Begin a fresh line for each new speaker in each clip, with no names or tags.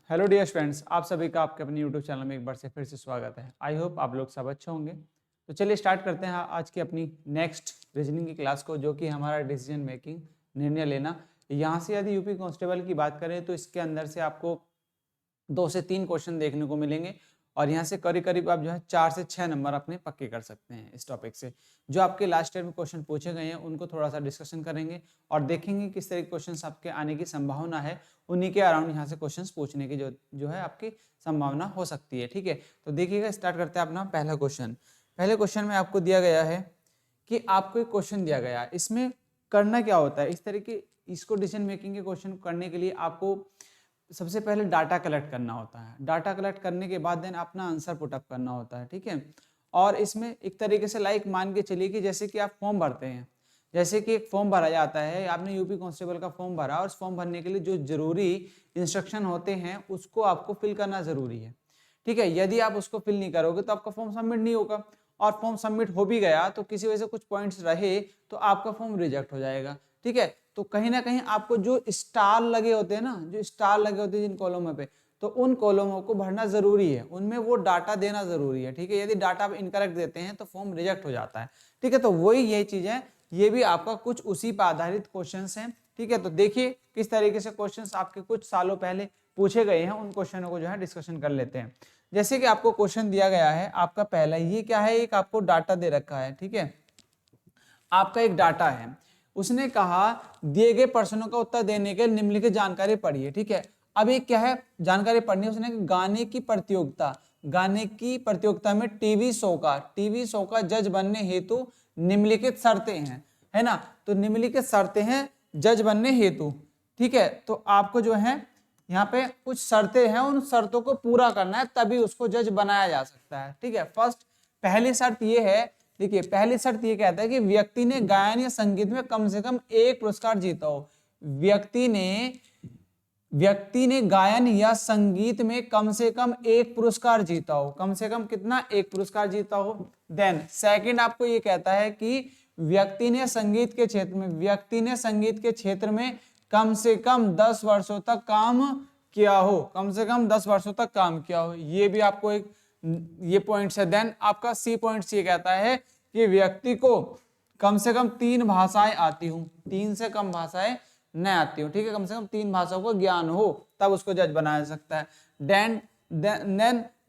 Hello dear friends, आप सभी का आपके अपने यूट्यूब चैनल में एक बार से फिर से स्वागत है। आई होप आप लोग सब अच्छे होंगे। तो चलिए स्टार्ट करते हैं आज की अपनी नेक्स्ट रीजनिंग की क्लास को, जो कि हमारा डिसीजन मेकिंग, निर्णय लेना। यहाँ से यदि यूपी कांस्टेबल की बात करें तो इसके अंदर से आपको 2 से 3 क्वेश्चन देखने को मिलेंगे और यहाँ से करीब करीब आप जो है 4 से 6 नंबर अपने पक्के कर सकते हैं इस टॉपिक से। जो आपके लास्ट ईयर में क्वेश्चन पूछे गए हैं उनको थोड़ा सा डिस्कशन करेंगे और देखेंगे किस तरह के क्वेश्चन आपके आने की संभावना है। उन्हीं के अराउंड यहाँ से क्वेश्चन पूछने की जो है आपकी संभावना हो सकती है। ठीक है, तो देखिएगा, स्टार्ट करते हैं अपना पहला क्वेश्चन। पहले क्वेश्चन में आपको दिया गया है कि आपको एक क्वेश्चन दिया गया है, इसमें करना क्या होता है। इस तरह के इसको डिसीजन मेकिंग के क्वेश्चन करने के लिए आपको सबसे पहले डाटा कलेक्ट करना होता है। डाटा कलेक्ट करने के बाद देन अपना आंसर पुटअप करना होता है। ठीक है, और इसमें एक तरीके से लाइक मान के चलिए कि जैसे कि आप फॉर्म भरते हैं, जैसे कि एक फॉर्म भरा जाता है, आपने यूपी कांस्टेबल का फॉर्म भरा और उस फॉर्म भरने के लिए जो जरूरी इंस्ट्रक्शन होते हैं उसको आपको फिल करना जरूरी है। ठीक है, यदि आप उसको फिल नहीं करोगे तो आपका फॉर्म सबमिट नहीं होगा, और फॉर्म सबमिट हो भी गया तो किसी वजह से कुछ पॉइंट्स रहे तो आपका फॉर्म रिजेक्ट हो जाएगा। ठीक है, तो कहीं ना कहीं आपको जो स्टार लगे होते हैं ना, जो स्टार लगे होते हैं जिन कॉलमों पे, तो उन कॉलमों को भरना जरूरी है, उनमें वो डाटा देना जरूरी है। ठीक है, यदि डाटा आप इनकरेक्ट देते हैं तो फॉर्म रिजेक्ट हो जाता है। ठीक है, तो वही यही चीज है, ये भी आपका कुछ उसी पर आधारित क्वेश्चंस हैं। ठीक है, तो देखिए किस तरीके से क्वेश्चंस आपके कुछ सालों पहले पूछे गए हैं, उन क्वेश्चनों को जो है डिस्कशन कर लेते हैं। जैसे कि आपको क्वेश्चन दिया गया है आपका पहला, ये क्या है, एक आपको डाटा दे रखा है। ठीक है, आपका एक डाटा है, उसने कहा दिए गए प्रश्नों का उत्तर देने के निम्नलिखित जानकारी पढ़िए। ठीक है, अब एक क्या है जानकारी पढ़नी है उसने, गाने की प्रतियोगिता, गाने की प्रतियोगिता में टीवी शो का जज बनने हेतु निम्नलिखित शर्तें हैं, है ना। तो निम्नलिखित शर्तें हैं जज बनने हेतु। ठीक है, तो आपको जो है यहाँ पे कुछ शर्तें हैं, उन शर्तों को पूरा करना है तभी उसको जज बनाया जा सकता है। ठीक है, फर्स्ट पहली शर्त ये है, देखिए पहली शर्त ये कहता है कि व्यक्ति ने गायन या संगीत में कम से कम एक पुरस्कार जीता हो। व्यक्ति ने गायन या संगीत में कम से कम एक पुरस्कार जीता हो। कम से कम कितना, एक पुरस्कार जीता हो। देन सेकंड आपको ये कहता है कि व्यक्ति ने संगीत के क्षेत्र में कम से कम 10 वर्षों तक काम किया हो। कम से कम 10 वर्षों तक काम किया हो, ये भी आपको एक ये पॉइंट्स है। देन आपका सी पॉइंट्स ये कहता है कि व्यक्ति को कम से कम 3 भाषाएं आती हूं, 3 से कम भाषाएं न आती हो। ठीक है, कम से कम 3 भाषाओं का ज्ञान हो तब उसको जज बनाया जा सकता है। देन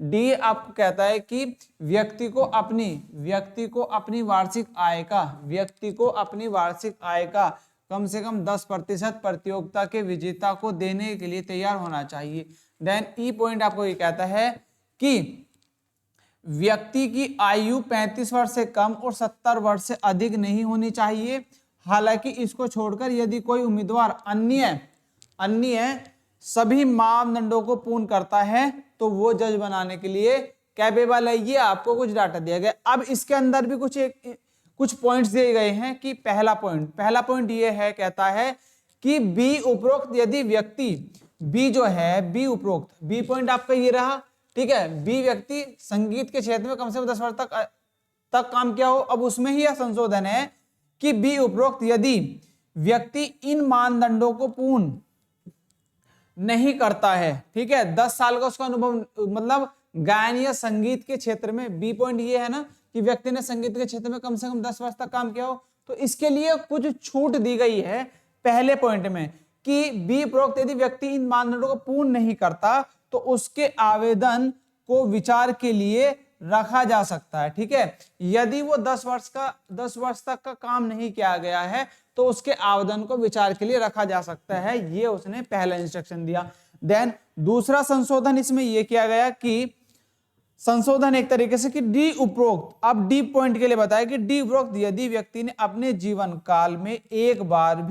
डी आपको कहता है कि व्यक्ति को अपनी वार्षिक आय का कम से कम 10% प्रतियोगिता के विजेता को देने के लिए तैयार होना चाहिए। देन ई पॉइंट आपको ये कहता है कि व्यक्ति की आयु 35 वर्ष से कम और 70 वर्ष से अधिक नहीं होनी चाहिए। हालांकि इसको छोड़कर यदि कोई उम्मीदवार अन्य सभी मापदंडों को पूर्ण करता है तो वो जज बनाने के लिए कैपेबल है। ये आपको कुछ डाटा दिया गया। अब इसके अंदर भी कुछ पॉइंट्स दिए गए हैं कि पहला पॉइंट ये है, कहता है कि बी उपरोक्त यदि व्यक्ति बी पॉइंट आपका ये रहा। ठीक है, बी व्यक्ति संगीत के क्षेत्र में कम से कम 10 वर्ष तक काम किया हो। अब उसमें ही यह संशोधन है कि बी उपरोक्त यदि व्यक्ति इन मानदंडों को पूर्ण नहीं करता है, ठीक है, 10 साल का उसका अनुभव, मतलब गायन या संगीत के क्षेत्र में, बी पॉइंट ये है ना कि व्यक्ति ने संगीत के क्षेत्र में कम से कम 10 वर्ष तक काम किया हो, तो इसके लिए कुछ छूट दी गई है पहले पॉइंट में कि बी उपरोक्त यदि व्यक्ति इन मानदंडों को पूर्ण नहीं करता तो उसके आवेदन को विचार के लिए रखा जा सकता है। ठीक है, यदि वो 10 वर्ष तक का काम नहीं किया गया है तो उसके आवेदन को विचार के लिए रखा जा सकता है। ये उसने पहला इंस्ट्रक्शन दिया। देन दूसरा संशोधन इसमें यह किया गया कि संशोधन एक तरीके से कि डी उपरोक्त, अब डी पॉइंट के लिए बताया कि डी उपरोक्त यदि व्यक्ति ने अपने जीवन काल में एक बार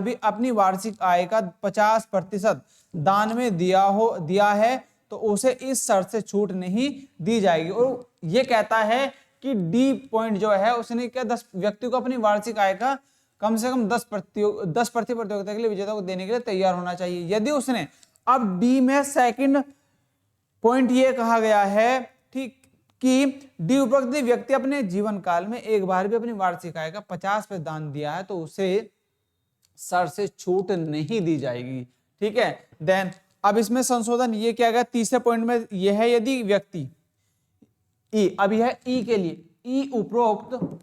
भी अपनी वार्षिक आय का 50% दान में दिया है तो उसे इस शर्त से छूट नहीं दी जाएगी। और ये कहता है कि डी पॉइंट जो है उसने क्या, 10 व्यक्ति को अपनी वार्षिक आय का कम से कम 10 प्रतियोगिता के लिए विजेता को देने के लिए तैयार होना चाहिए। यदि उसने, अब डी में सेकंड पॉइंट ये कहा गया है, ठीक, कि डी उपरोक्त व्यक्ति अपने जीवन काल में एक बार भी अपनी वार्षिक आय का 50% दान दिया है तो उसे सर से छूट नहीं दी जाएगी। ठीक है, देन अब इसमें संशोधन ये क्या गया तीसरे पॉइंट में, ये है यदि व्यक्ति ई, अब यह ई के लिए, ई उपरोक्त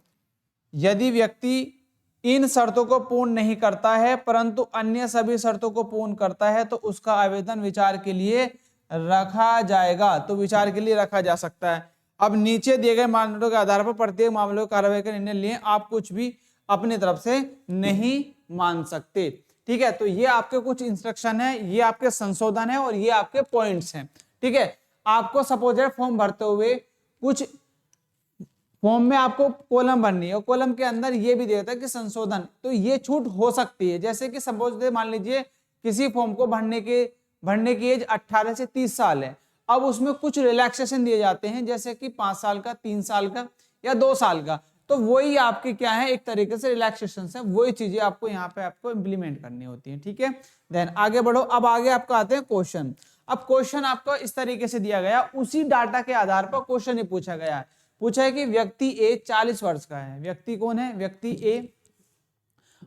यदि व्यक्ति इन शर्तों को पूर्ण नहीं करता है परंतु अन्य सभी शर्तों को पूर्ण करता है तो उसका आवेदन विचार के लिए रखा जाएगा। तो विचार के लिए रखा जा सकता है। अब नीचे दिए गए मानदंडों के आधार पर प्रत्येक मामले को कार्रवाई का निर्णय लिए, आप कुछ भी अपनी तरफ से नहीं मान सकते। ठीक है, तो ये आपके कुछ इंस्ट्रक्शन है, ये आपके संशोधन है और ये आपके पॉइंट्स हैं। ठीक है, आपको सपोज है फॉर्म भरते हुए कुछ फॉर्म में आपको कॉलम भरनी है और कॉलम के अंदर ये भी देता है कि संशोधन, तो ये छूट हो सकती है। जैसे कि सपोज मान लीजिए किसी फॉर्म को भरने की एज 18 से 30 साल है, अब उसमें कुछ रिलैक्सेशन दिए जाते हैं जैसे कि 5 साल का, 3 साल का या 2 साल का, तो वही आपकी क्या है एक तरीके से रिलैक्सेशन है, वही चीजें आपको यहाँ पे आपको इंप्लीमेंट करनी होती है। ठीक है, देन आगे बढ़ो। अब आगे आपको आते हैं क्वेश्चन। अब क्वेश्चन आपको इस तरीके से दिया गया, उसी डाटा के आधार पर क्वेश्चन ही पूछा गया है। पूछा है कि व्यक्ति ए 40 वर्ष का है। व्यक्ति कौन है? व्यक्ति ए।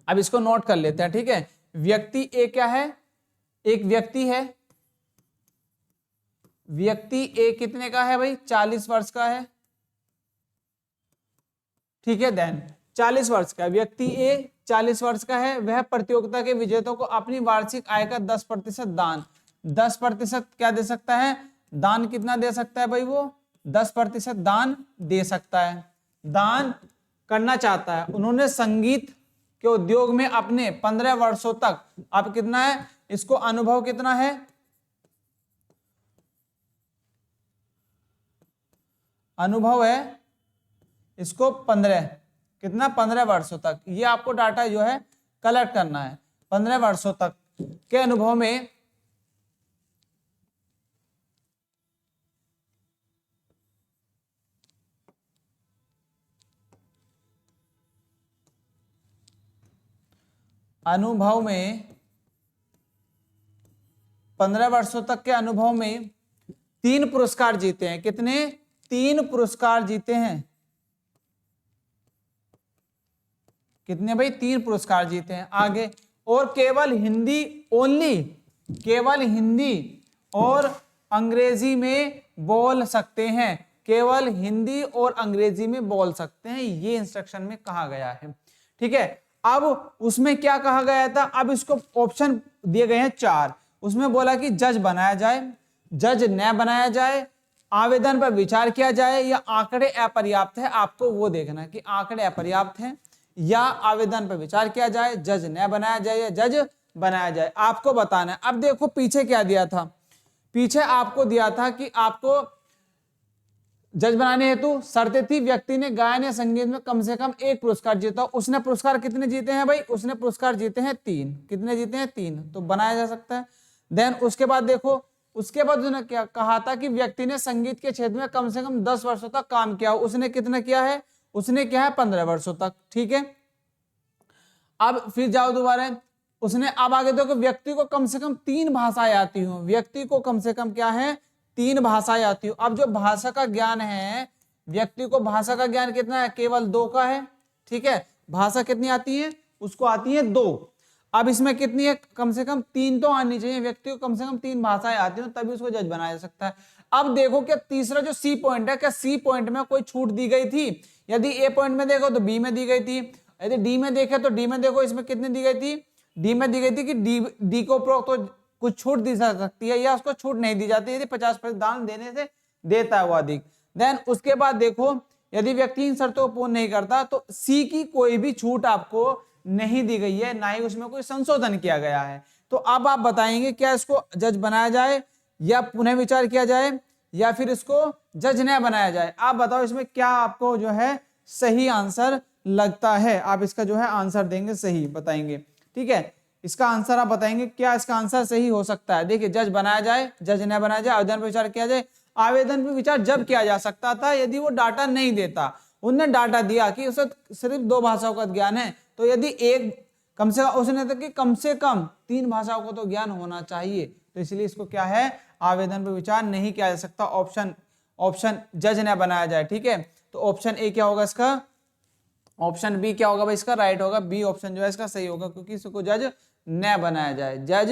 अब इसको नोट कर लेते हैं। ठीक है, व्यक्ति ए क्या है? एक व्यक्ति है। व्यक्ति ए कितने का है भाई? 40 वर्ष का है। ठीक है, देन 40 वर्ष का व्यक्ति ए 40 वर्ष का है। वह प्रतियोगिता के विजेताओं को अपनी वार्षिक आय का 10% दान, 10% क्या दे सकता है? दान कितना दे सकता है भाई? वो 10% दान दे सकता है, दान करना चाहता है। उन्होंने संगीत के उद्योग में अपने 15 वर्षों तक, अब कितना है इसको अनुभव, कितना है? अनुभव है इसको 15, कितना? 15 वर्षों तक। ये आपको डाटा जो है कलेक्ट करना है। 15 वर्षों तक के अनुभव में अनुभव में 15 वर्षों तक के अनुभव में 3 पुरस्कार जीते हैं। कितने? 3 पुरस्कार जीते हैं। कितने भाई? 3 पुरस्कार जीते हैं। आगे, और केवल हिंदी ओनली, केवल हिंदी और अंग्रेजी में बोल सकते हैं। केवल हिंदी और अंग्रेजी में बोल सकते हैं, ये इंस्ट्रक्शन में कहा गया है। ठीक है, अब उसमें क्या कहा गया था? अब इसको ऑप्शन दिए गए हैं 4। उसमें बोला कि जज बनाया जाए, जज न बनाया जाए, आवेदन पर विचार किया जाए या आंकड़े अपर्याप्त है। आपको वो देखना है कि आंकड़े अपर्याप्त हैं या आवेदन पर विचार किया जाए, जज न बनाया जाए या जज बनाया जाए, आपको बताना है। अब देखो पीछे क्या दिया था, पीछे आपको दिया था कि आपको जज बनाने हेतु शर्तें थी, व्यक्ति ने गायन या संगीत में कम से कम 1 पुरस्कार जीता। उसने पुरस्कार कितने जीते हैं भाई? उसने पुरस्कार जीते हैं 3। कितने जीते हैं? 3, तो बनाया जा सकता है। देन उसके बाद देखो, उसके बाद उसने क्या कहा था कि व्यक्ति ने संगीत के क्षेत्र में कम से कम 10 वर्षों तक काम किया। उसने कितना किया है? उसने क्या है? 15 वर्षों तक। ठीक है, अब फिर जाओ दोबारा, उसने अब आगे देखो, व्यक्ति को कम से कम 3 भाषाएं आती हो। व्यक्ति को कम से कम क्या है? 3 भाषाएं आती हो। अब जो भाषा का ज्ञान है, व्यक्ति को भाषा का ज्ञान कितना है? केवल 2 का है। ठीक है, भाषा कितनी आती है? उसको आती है 2। अब इसमें कितनी है? कम से कम 3 तो आनी चाहिए। व्यक्ति को कम से कम 3 भाषाएं आती हो तभी उसको जज बनाया जा सकता है। अब देखो क्या तीसरा जो सी पॉइंट है, क्या सी पॉइंट में कोई छूट दी गई थी? यदि ए पॉइंट में देखो तो बी में दी गई थी, यदि डी में देखे तो डी में देखो इसमें कितनी दी गई थी? डी में दी गई थी कि डी को उपरोक्त तो कुछ छूट दी जा सकती है या उसको छूट नहीं दी जाती यदि 50% दान देने से देता है वो अधिक। देन उसके बाद देखो, यदि व्यक्ति इन शर्तों को पूर्ण नहीं करता तो सी की कोई भी छूट आपको नहीं दी गई है, ना ही उसमें कोई संशोधन किया गया है। तो अब आप बताएंगे क्या इसको जज बनाया जाए या पुनः विचार किया जाए या फिर इसको जज न बनाया जाए? आप बताओ इसमें क्या आपको जो है सही आंसर लगता है? आप इसका जो है आंसर देंगे, सही बताएंगे। ठीक है, इसका आंसर आप बताएंगे क्या इसका आंसर सही हो सकता है? देखिए, जज बनाया जाए, जज न बनाया जाए, आवेदन पर विचार किया जाए। आवेदन पर विचार जब किया जा सकता था यदि वो डाटा नहीं देता। उन्होंने डाटा दिया कि उसे सिर्फ 2 भाषाओं का ज्ञान है, तो यदि एक कम से कम, उसने तो कि कम से कम 3 भाषाओं को तो ज्ञान होना चाहिए, तो इसलिए इसको क्या है? आवेदन पर विचार नहीं किया जा सकता। ऑप्शन जज न बनाया जाए। ठीक है, तो ऑप्शन ए क्या होगा इसका? ऑप्शन बी क्या होगा भाई इसका राइट होगा, बी ऑप्शन जो है इसका सही होगा, क्योंकि इसको जज न बनाया जाए, जज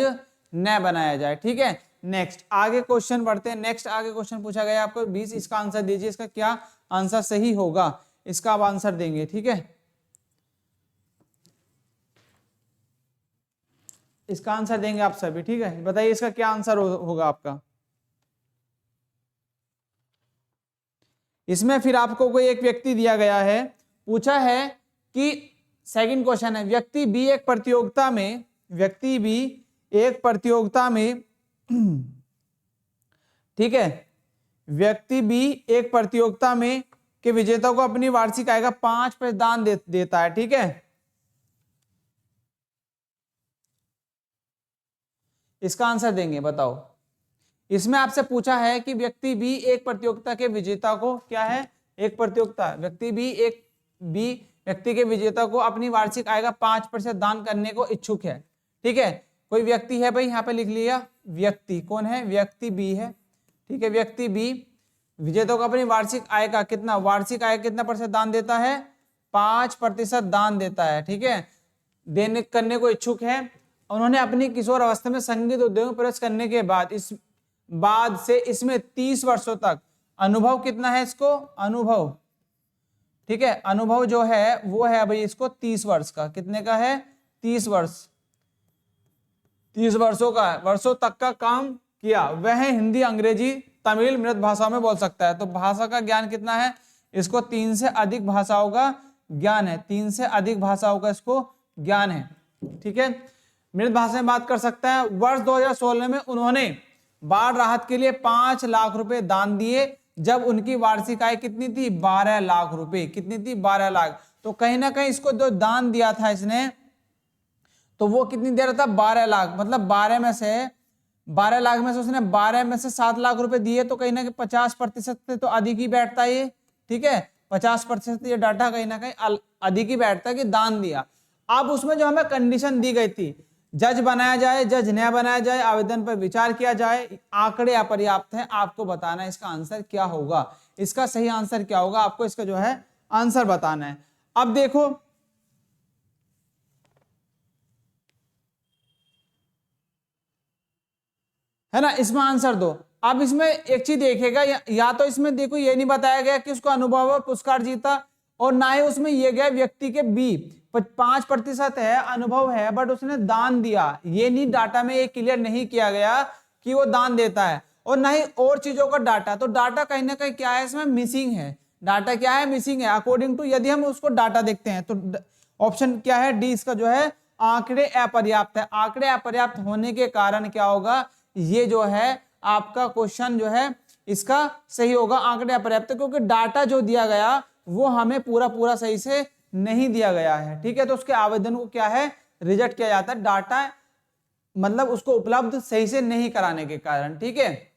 न बनाया जाए। ठीक है, नेक्स्ट आगे क्वेश्चन बढ़ते हैं। नेक्स्ट आगे क्वेश्चन पूछा गया आपको 20, इसका आंसर दीजिए, इसका क्या आंसर सही होगा, इसका आप आंसर देंगे। ठीक है, इसका आंसर देंगे आप सभी। ठीक है, बताइए इसका क्या आंसर होगा आपका। इसमें फिर आपको कोई एक व्यक्ति दिया गया है, पूछा है कि सेकंड क्वेश्चन है, व्यक्ति बी एक प्रतियोगिता में, व्यक्ति बी एक प्रतियोगिता में ठीक है, व्यक्ति बी एक प्रतियोगिता में के विजेता को अपनी वार्षिक आय का 5% दान देता है। ठीक है, इसका आंसर देंगे, बताओ। इसमें आपसे पूछा है कि व्यक्ति बी एक प्रतियोगिता के विजेता को, क्या है, एक प्रतियोगिता, व्यक्ति बी व्यक्ति के विजेता को अपनी वार्षिक आय का 5% दान करने को इच्छुक है। ठीक है, कोई व्यक्ति है भाई, यहाँ पे लिख लिया, व्यक्ति कौन है, व्यक्ति बी है। ठीक है, व्यक्ति बी विजेता को अपनी वार्षिक आय का कितना, वार्षिक आय कितना % दान देता है, 5% दान देता है। ठीक है, देने करने को इच्छुक है। उन्होंने अपनी किशोर अवस्था में संगीत उद्योग में प्रवेश करने के बाद से इसमें 30 वर्षों तक अनुभव कितना है इसको, अनुभव। ठीक है, अनुभव जो है वो है भाई इसको 30 वर्ष का, कितने का है, 30 वर्ष, 30 वर्षों तक का काम किया। वह हिंदी, अंग्रेजी, तमिल, मृत भाषा में बोल सकता है। तो भाषा का ज्ञान कितना है इसको, 3 से अधिक भाषाओं का ज्ञान है, 3 से अधिक भाषाओं का इसको ज्ञान है। ठीक है, मृत भाषा में बात कर सकता है। वर्ष 2016 में उन्होंने बाढ़ राहत के लिए 5 लाख रुपए दान दिए, जब उनकी वार्षिक आय कितनी थी, 12 लाख रुपए, कितनी थी, 12 लाख। तो कहीं ना कहीं इसको जो दान दिया था इसने, तो वो कितनी दे रहा था, 12 लाख, मतलब 12 लाख में से उसने 12 में से 7 लाख रुपए दिए, तो कहीं ना कहीं 50% से तो अधिक ही बैठता है ये। ठीक है, 50% ये डाटा कहीं ना कहीं अधिक ही बैठता है कि दान दिया। अब उसमें जो हमें कंडीशन दी गई थी, जज बनाया जाए, जज न बनाया जाए, आवेदन पर विचार किया जाए, आंकड़े अपर्याप्त हैं, आपको बताना है इसका आंसर क्या होगा, इसका सही आंसर क्या होगा, आपको इसका जो है आंसर बताना है। अब देखो, है ना, इसमें आंसर दो। अब इसमें एक चीज देखेगा, या तो इसमें देखो ये नहीं बताया गया कि उसको अनुभव और पुरस्कार जीता, और ना ही उसमें ये गया व्यक्ति के बी 5% है, अनुभव है, बट उसने दान दिया, ये नहीं, डाटा में ये क्लियर नहीं किया गया कि वो दान देता है, और ना ही और चीजों का डाटा। तो डाटा कहीं ना कहीं क्या है, इसमें मिसिंग है, डाटा क्या है, मिसिंग है। अकॉर्डिंग टू यदि हम उसको डाटा देखते हैं तो ऑप्शन क्या है, डी इसका जो है आंकड़े अपर्याप्त है। आंकड़े अपर्याप्त होने के कारण क्या होगा, ये जो है आपका क्वेश्चन जो है इसका सही होगा, आंकड़े अपर्याप्त, क्योंकि डाटा जो दिया गया वो हमें पूरा सही से नहीं दिया गया है। ठीक है, तो उसके आवेदन को क्या है, रिजेक्ट किया जाता है, डाटा मतलब उसको उपलब्ध सही से नहीं कराने के कारण। ठीक है,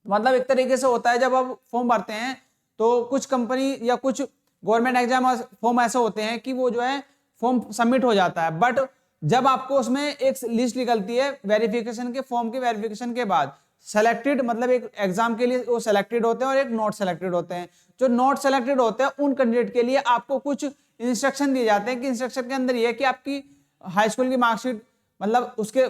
मतलब एक तरीके से होता है, जब आप फॉर्म भरते हैं तो कुछ कंपनी या कुछ गवर्नमेंट एग्जाम फॉर्म ऐसे होते हैं कि वो जो है फॉर्म सबमिट हो जाता है, बट जब आपको उसमें एक लिस्ट निकलती है वेरिफिकेशन के, फॉर्म के वेरिफिकेशन के बाद सेलेक्टेड, मतलब एक एग्जाम के लिए वो सेलेक्टेड होते हैं और एक नॉट सेलेक्टेड होते हैं। जो नॉट सेलेक्टेड होते हैं उन कैंडिडेट के लिए आपको कुछ इंस्ट्रक्शन दिए जाते हैं, कि इंस्ट्रक्शन के अंदर ये है कि आपकी हाई स्कूल की मार्कशीट, मतलब उसके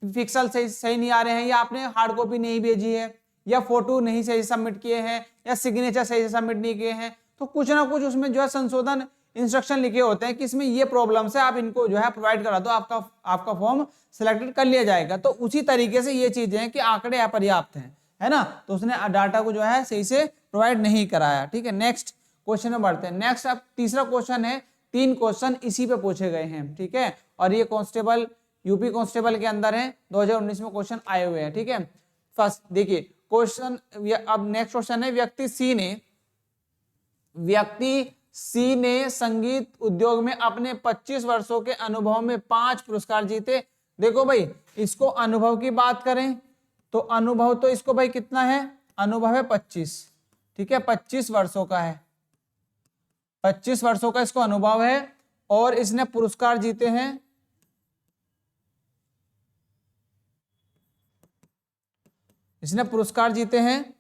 पिक्सल सही नहीं आ रहे हैं, या आपने हार्ड कॉपी नहीं भेजी है, या फोटो नहीं सही सबमिट किए हैं, या सिग्नेचर सही से सबमिट नहीं किए हैं, तो कुछ ना कुछ उसमें जो है संशोधन इंस्ट्रक्शन लिखे होते हैं कि इसमें ये प्रॉब्लम्स है, आप इनको जो है प्रोवाइड करा दो, आपका फॉर्म सिलेक्टेड कर लिया जाएगा। तो उसी तरीके से ये चीजें हैं कि आंकड़े अपर्याप्त हैं, है ना, तो उसने डाटा को जो है सही से प्रोवाइड नहीं कराया। ठीक है, नेक्स्ट क्वेश्चन में बढ़ते हैं। नेक्स्ट अब तीसरा क्वेश्चन है, 3 क्वेश्चन इसी पे पूछे गए हैं। ठीक है, और ये कांस्टेबल, यूपी कांस्टेबल के अंदर है, 2019 में क्वेश्चन आए हुए हैं। ठीक है, फर्स्ट देखिए क्वेश्चन, अब नेक्स्ट क्वेश्चन है, व्यक्ति सी ने संगीत उद्योग में अपने 25 वर्षों के अनुभव में 5 पुरस्कार जीते। देखो भाई, इसको अनुभव की बात करें तो अनुभव तो इसको भाई कितना है, अनुभव है 25। ठीक है, 25 वर्षों का है, 25 वर्षों का इसको अनुभव है, और इसने पुरस्कार जीते हैं, इसने पुरस्कार जीते हैं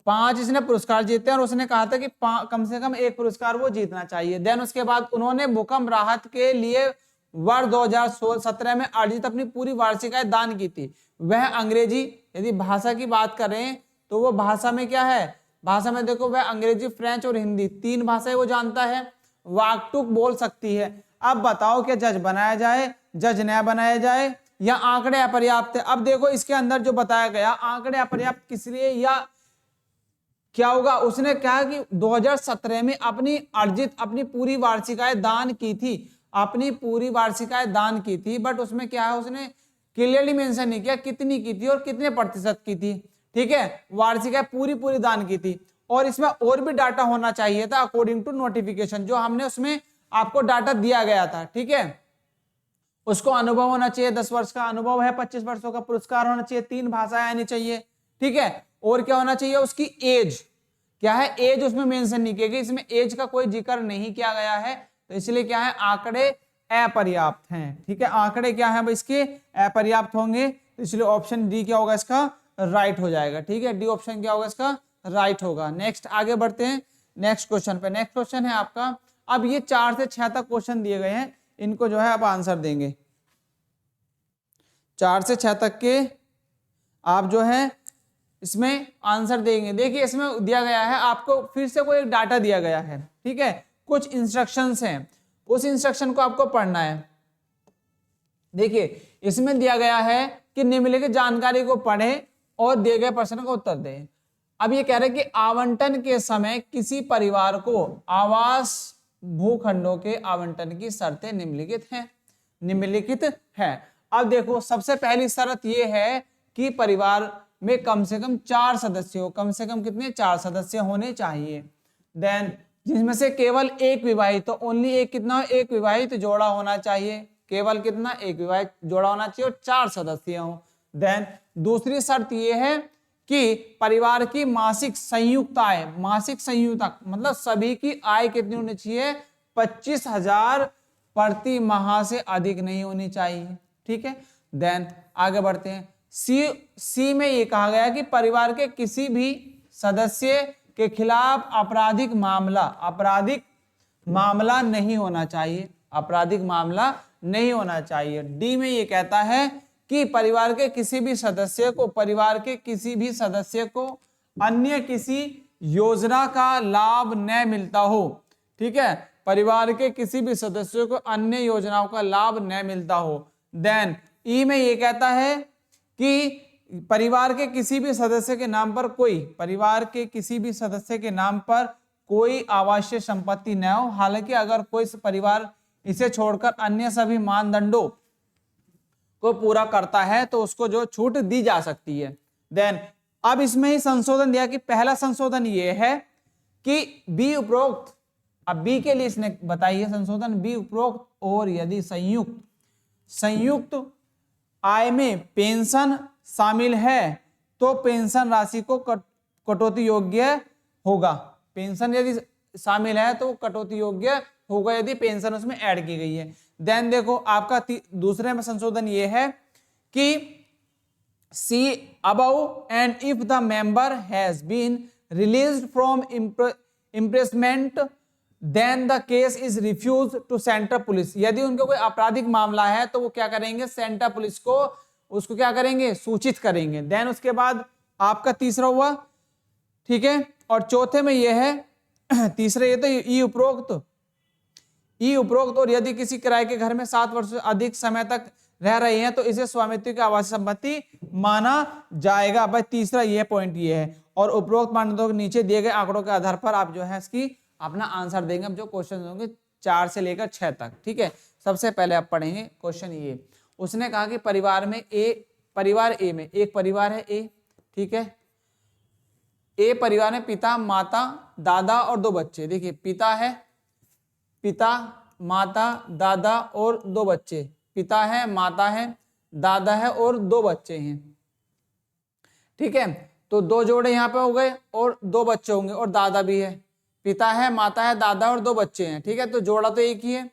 5 इसने पुरस्कार जीते और उसने कहा था कि कम से कम एक पुरस्कार वो जीतना चाहिए। देन उसके बाद उन्होंने भूकंप राहत के लिए वर्ष 2017 में अर्जित अपनी पूरी वार्षिक आय दान की थी। वह अंग्रेजी, यदि भाषा की बात करें तो वो भाषा में क्या है, भाषा में देखो वह अंग्रेजी, फ्रेंच और हिंदी 3 भाषाएं वो जानता है, वाकटुक बोल सकती है। अब बताओ क्या जज बनाया जाए, जज नया बनाया जाए या आंकड़े अपर्याप्त है। अब देखो इसके अंदर जो बताया गया आंकड़े अपर्याप्त किस लिए या क्या होगा, उसने कहा कि 2017 में अपनी अर्जित अपनी पूरी वार्षिक आय दान की थी, अपनी पूरी वार्षिक आय दान की थी, बट उसमें क्या है उसने क्लियरली मेंशन नहीं किया कितनी की थी और कितने प्रतिशत की थी। ठीक है, वार्षिक आय पूरी दान की थी। और इसमें और भी डाटा होना चाहिए था अकॉर्डिंग टू नोटिफिकेशन, जो हमने उसमें आपको डाटा दिया गया था। ठीक है, उसको अनुभव होना चाहिए, 10 वर्ष का अनुभव है, 25 वर्षों का पुरस्कार होना चाहिए, 3 भाषाएं आनी चाहिए। ठीक है, और क्या होना चाहिए, उसकी एज क्या है, एज उसमें मेंशन नहीं की गई, इसमें एज का कोई जिक्र नहीं किया गया है, तो इसलिए क्या है आंकड़े अपर्याप्त हैं। ठीक है, आंकड़े क्या है इसके अपर्याप्त होंगे, तो इसलिए ऑप्शन डी क्या होगा इसका राइट हो जाएगा। ठीक है, डी ऑप्शन क्या होगा इसका राइट होगा। नेक्स्ट आगे बढ़ते हैं नेक्स्ट क्वेश्चन पे। नेक्स्ट क्वेश्चन है आपका, अब ये 4 से 6 तक क्वेश्चन दिए गए हैं, इनको जो है आप आंसर देंगे। 4 से 6 तक के आप जो है इसमें आंसर देंगे। देखिए इसमें दिया गया है आपको फिर से कोई एक डाटा दिया गया है। ठीक है, कुछ इंस्ट्रक्शंस हैं, उस इंस्ट्रक्शन को आपको पढ़ना है। देखिए इसमें दिया गया है कि निम्नलिखित जानकारी को पढ़ें और दिए गए प्रश्न का उत्तर दें। अब ये कह रहे हैं कि आवंटन के समय किसी परिवार को आवास भूखंडों के आवंटन की शर्तें निम्नलिखित हैं। अब देखो सबसे पहली शर्त ये है कि परिवार में कम से कम 4 सदस्य हो, कम से कम कितने 4 सदस्य होने चाहिए। देन जिसमें से केवल एक विवाहित, तो ओनली एक कितना, एक विवाहित जोड़ा होना चाहिए, केवल कितना एक विवाहित जोड़ा होना चाहिए और 4 सदस्य हो। देन दूसरी शर्त यह है कि परिवार की मासिक संयुक्त आय, मासिक संयुक्त मतलब सभी की आय कितनी होनी चाहिए, 25,000 प्रति माह से अधिक नहीं होनी चाहिए। ठीक है, देन आगे बढ़ते हैं। सी में ये कहा गया कि परिवार के किसी भी सदस्य के खिलाफ आपराधिक मामला नहीं होना चाहिए, आपराधिक मामला नहीं होना चाहिए। डी में ये कहता है कि परिवार के किसी भी सदस्य को अन्य किसी योजना का लाभ न मिलता हो। ठीक है, परिवार के किसी भी सदस्यों को अन्य योजनाओं का लाभ न मिलता हो। देन ई में ये कहता है कि परिवार के किसी भी सदस्य के नाम पर कोई आवासीय संपत्ति न हो। हालांकि अगर कोई परिवार इसे छोड़कर अन्य सभी मानदंडों को पूरा करता है तो उसको जो छूट दी जा सकती है। देन अब इसमें ही संशोधन दिया कि पहला संशोधन ये है कि बी उपरोक्त, अब बी के लिए इसने बताइए संशोधन, बी उपरोक्त और यदि संयुक्त आय में पेंशन शामिल है तो पेंशन राशि को कटौती योग्य होगा। पेंशन यदि शामिल है तो कटौती योग्य होगा यदि पेंशन उसमें ऐड की गई है। देन देखो आपका दूसरे में संशोधन ये है कि C above and if the member has been released from imprisonment then the case is refuse to central police. यदि उनका कोई आपराधिक मामला है तो वो क्या करेंगे, सेंट्रल पुलिस को उसको क्या करेंगे, सूचित करेंगे। देन उसके बाद आपका तीसरा हुआ। ठीक है, और चौथे में ये है तीसरे ये तो ई उपरोक्त और यदि किसी किराए के घर में 7 वर्ष से अधिक समय तक रह रहे हैं तो इसे स्वामित्व की आवासीय संपत्ति माना जाएगा। भाई तीसरा ये पॉइंट ये है। और उपरोक्त मानदंडों के नीचे दिए गए आंकड़ों के आधार पर आप जो है इसकी अपना आंसर देंगे। अब जो क्वेश्चन होंगे 4 से लेकर 6 तक। ठीक है, सबसे पहले आप पढ़ेंगे क्वेश्चन ये, उसने कहा कि परिवार ए में एक परिवार है ए। ठीक है, ए परिवार में पिता, माता, दादा और 2 बच्चे। देखिए पिता, माता, दादा और 2 बच्चे। पिता है, माता है, दादा है और 2 बच्चे हैं। ठीक है, तो 2 जोड़े यहाँ पे हो गए और 2 बच्चे होंगे और दादा भी है। पिता है, माता है, दादा और 2 बच्चे हैं। ठीक है, तो जोड़ा तो एक ही है।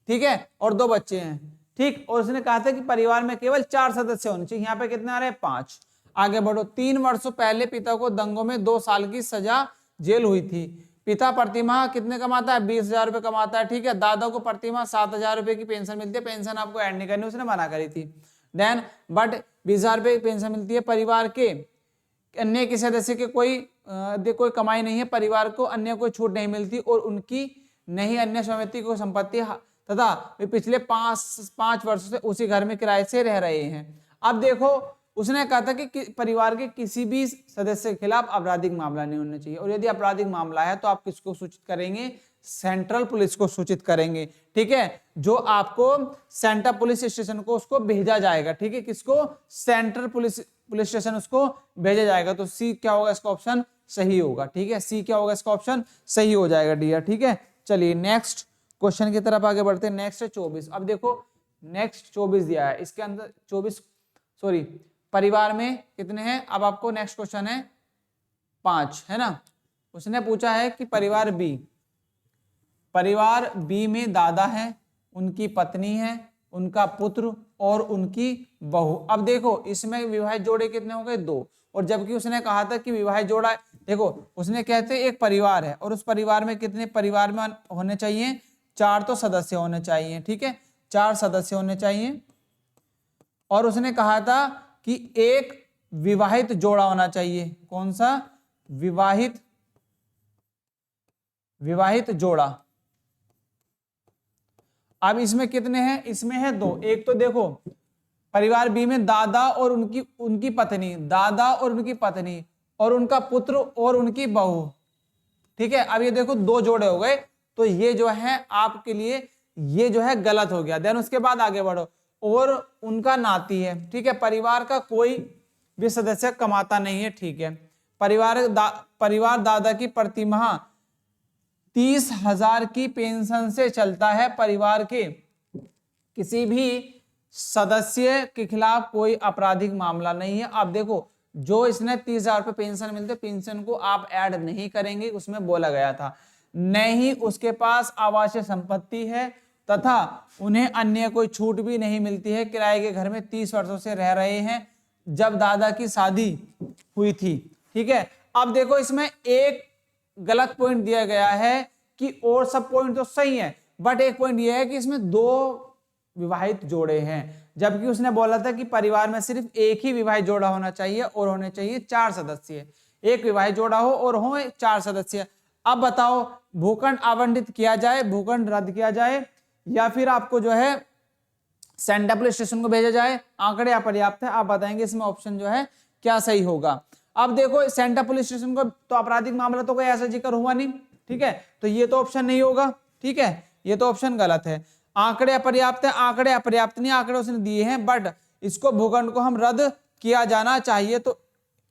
ठीक है, और 2 बच्चे हैं। ठीक, और उसने कहा था कि परिवार में केवल 4 सदस्य होने चाहिए। यहाँ पे कितने आ रहे हैं, 5। आगे बढ़ो। 3 वर्षों पहले पिता को दंगों में 2 साल की सजा जेल हुई थी। पिता प्रतिमाह कितने कमाता है? 20,000 रुपए कमाता है, ठीक है। दादा को प्रतिमाह 7,000 रुपए की पेंशन मिलती है, पेंशन आपको ऐड नहीं करनी, उसने मना करी थी। देन बट 20,000 रुपए की पेंशन मिलती है। परिवार के अन्य किसी सदस्य के कोई कमाई नहीं है, परिवार को अन्य कोई छूट नहीं मिलती और उनकी नहीं अन्य स्वामित्व को संपत्ति तथा वे पिछले 5 वर्षों से उसी घर में किराए से रह रहे हैं। अब देखो उसने कहा था कि परिवार के किसी भी सदस्य के खिलाफ आपराधिक मामला नहीं होना चाहिए, और यदि आपराधिक मामला है तो आप किसको सूचित करेंगे? सेंट्रल पुलिस को सूचित करेंगे, ठीक है। जो आपको सेंट्रल पुलिस स्टेशन को उसको भेजा जाएगा, ठीक है। किसको? सेंट्रल पुलिस स्टेशन उसको भेजा जाएगा। तो सी क्या होगा इसका ऑप्शन? सही होगा, ठीक है। सी क्या होगा इसका ऑप्शन? सही हो जाएगा डियर, ठीक है। चलिए नेक्स्ट क्वेश्चन की तरफ आगे बढ़ते हैं। नेक्स्ट है 24। अब देखो नेक्स्ट 24 दिया है, इसके अंदर 24 परिवार में कितने हैं? अब आपको नेक्स्ट क्वेश्चन है 5, है ना। उसने पूछा है कि परिवार बी में दादा है, उनकी पत्नी है, उनका पुत्र और उनकी बहू। अब देखो इसमें विवाहित जोड़े कितने हो गए? 2। और जबकि उसने कहा था कि विवाहित जोड़ा, देखो उसने कहते एक परिवार है और उस परिवार में कितने परिवार में होने चाहिए? 4 तो सदस्य होने चाहिए, ठीक है। 4 सदस्य होने चाहिए। और उसने कहा था कि एक विवाहित जोड़ा होना चाहिए। कौन सा? विवाहित जोड़ा। अब इसमें कितने हैं? इसमें है 2। एक तो देखो परिवार बी में दादा और उनकी पत्नी, दादा और उनकी पत्नी और उनका पुत्र और उनकी बहू, ठीक है। अब ये देखो 2 जोड़े हो गए, तो ये जो है आपके लिए ये जो है गलत हो गया। देन उसके बाद आगे बढ़ो। और उनका नाती है, ठीक है। परिवार का कोई भी सदस्य कमाता नहीं है, ठीक है। परिवार दादा की प्रतिमाह 30,000 की पेंशन से चलता है। परिवार के किसी भी सदस्य के खिलाफ कोई आपराधिक मामला नहीं है। आप देखो जो इसने 30,000 रुपए पेंशन मिलते, पेंशन को आप ऐड नहीं करेंगे, उसमें बोला गया था। नहीं उसके पास आवासीय संपत्ति है तथा उन्हें अन्य कोई छूट भी नहीं मिलती है। किराए के घर में 30 वर्षों से रह रहे हैं जब दादा की शादी हुई थी, ठीक है। अब देखो इसमें एक गलत पॉइंट दिया गया है कि और सब पॉइंट तो सही है, बट एक पॉइंट यह है कि इसमें 2 विवाहित जोड़े हैं, जबकि उसने बोला था कि परिवार में सिर्फ एक ही विवाहित जोड़ा होना चाहिए और होने चाहिए 4 सदस्य। एक विवाहित जोड़ा हो और हो 4 सदस्य। अब बताओ भूखंड आवंटित किया जाए, भूखंड रद्द किया जाए, या फिर आपको जो है सेंट्रल पुलिस स्टेशन को भेजा जाए? आंकड़े अपर्याप्त है, आप बताएंगे इसमें ऑप्शन जो है क्या सही होगा। अब देखो सेंट्रल पुलिस स्टेशन को तो आपराधिक मामला तो कोई ऐसा जिक्र हुआ नहीं, ठीक है, तो ये तो ऑप्शन नहीं होगा, ठीक है, ये तो ऑप्शन गलत है। आंकड़े अपर्याप्त है, आंकड़े अपर्याप्त नहीं, आंकड़े उसने दिए हैं बट इसको भूखंड को हम रद्द किया जाना चाहिए, तो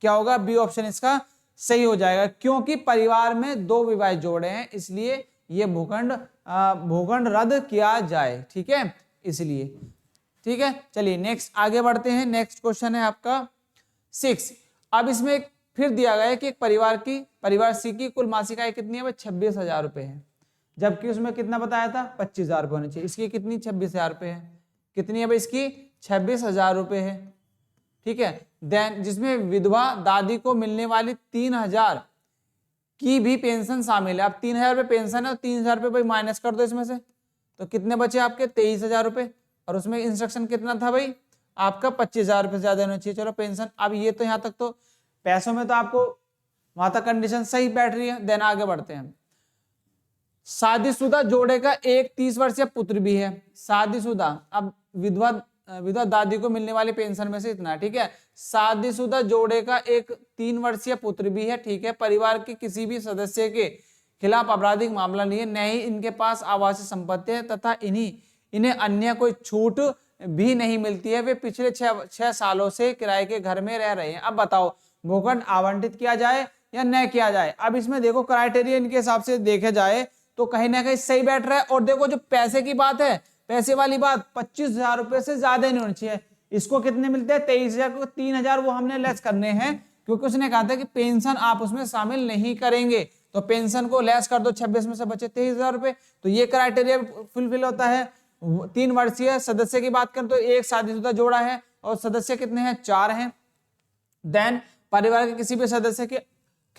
क्या होगा? बी ऑप्शन इसका सही हो जाएगा, क्योंकि परिवार में 2 विवाहित जोड़े हैं, इसलिए ये भूखंड रद्द किया जाए, ठीक है, इसलिए, ठीक है। चलिए नेक्स्ट आगे बढ़ते हैं। नेक्स्ट क्वेश्चन है आपका 6। अब इसमें फिर दिया गया है कि एक परिवार सी की कुल मासिक आय कितनी है? 26,000 रुपए है, जबकि उसमें कितना बताया था? 25,000 रुपए होने चाहिए। इसकी कितनी? 26,000 रुपए है। कितनी है भाई इसकी? 26,000 रुपए है, ठीक है। देन जिसमें विधवा दादी को मिलने वाली 3,000 की भी पेंशन शामिल है। अब 3,000 रुपए पेंशन है और 3,000 रुपए भाई माइनस कर दो इसमें से, तो कितने बचे आपके? 23,000 रुपए। और उसमें इंस्ट्रक्शन कितना था भाई? आपका 25,000 रुपए ज्यादा होना चाहिए। चलो पेंशन, अब ये तो यहाँ तक तो पैसों में तो आपको वहां तक कंडीशन सही बैठ रही है। देन आगे बढ़ते हैं। शादीशुदा जोड़े का एक 30 वर्षीय पुत्र भी है। शादीशुदा, अब विधवा दादी को मिलने वाली पेंशन में से इतना, ठीक है। शादीशुदा जोड़े का एक 3 वर्षीय पुत्र भी है, ठीक है। परिवार के किसी भी सदस्य के खिलाफ आपराधिक मामला नहीं है, न ही इनके पास आवासीय संपत्ति है तथा इन्हें अन्य कोई छूट भी नहीं मिलती है। वे पिछले 6 सालों से किराए के घर में रह रहे हैं। अब बताओ भूखंड आवंटित किया जाए या न किया जाए? अब इसमें देखो क्राइटेरिया इनके हिसाब से देखे जाए तो कहीं ना कहीं सही बैठ रहा है। और देखो जो पैसे की बात है, पैसे वाली बात, 25,000 रुपए से ज्यादा नहीं होनी चाहिए। इसको कितने मिलते हैं? 23,000 को 3,000 वो हमने लेस करने हैं, क्योंकि उसने कहा था कि पेंशन आप उसमें शामिल नहीं करेंगे, तो पेंशन को लेस कर दो, 26 में से बचे 23,000 रुपए, तो ये क्राइटेरिया फुलफिल होता है। 3 वर्षीय सदस्य की बात करें तो एक शादीशुदा जोड़ा है और सदस्य कितने हैं? 4 हैं। देन परिवार के किसी भी सदस्य के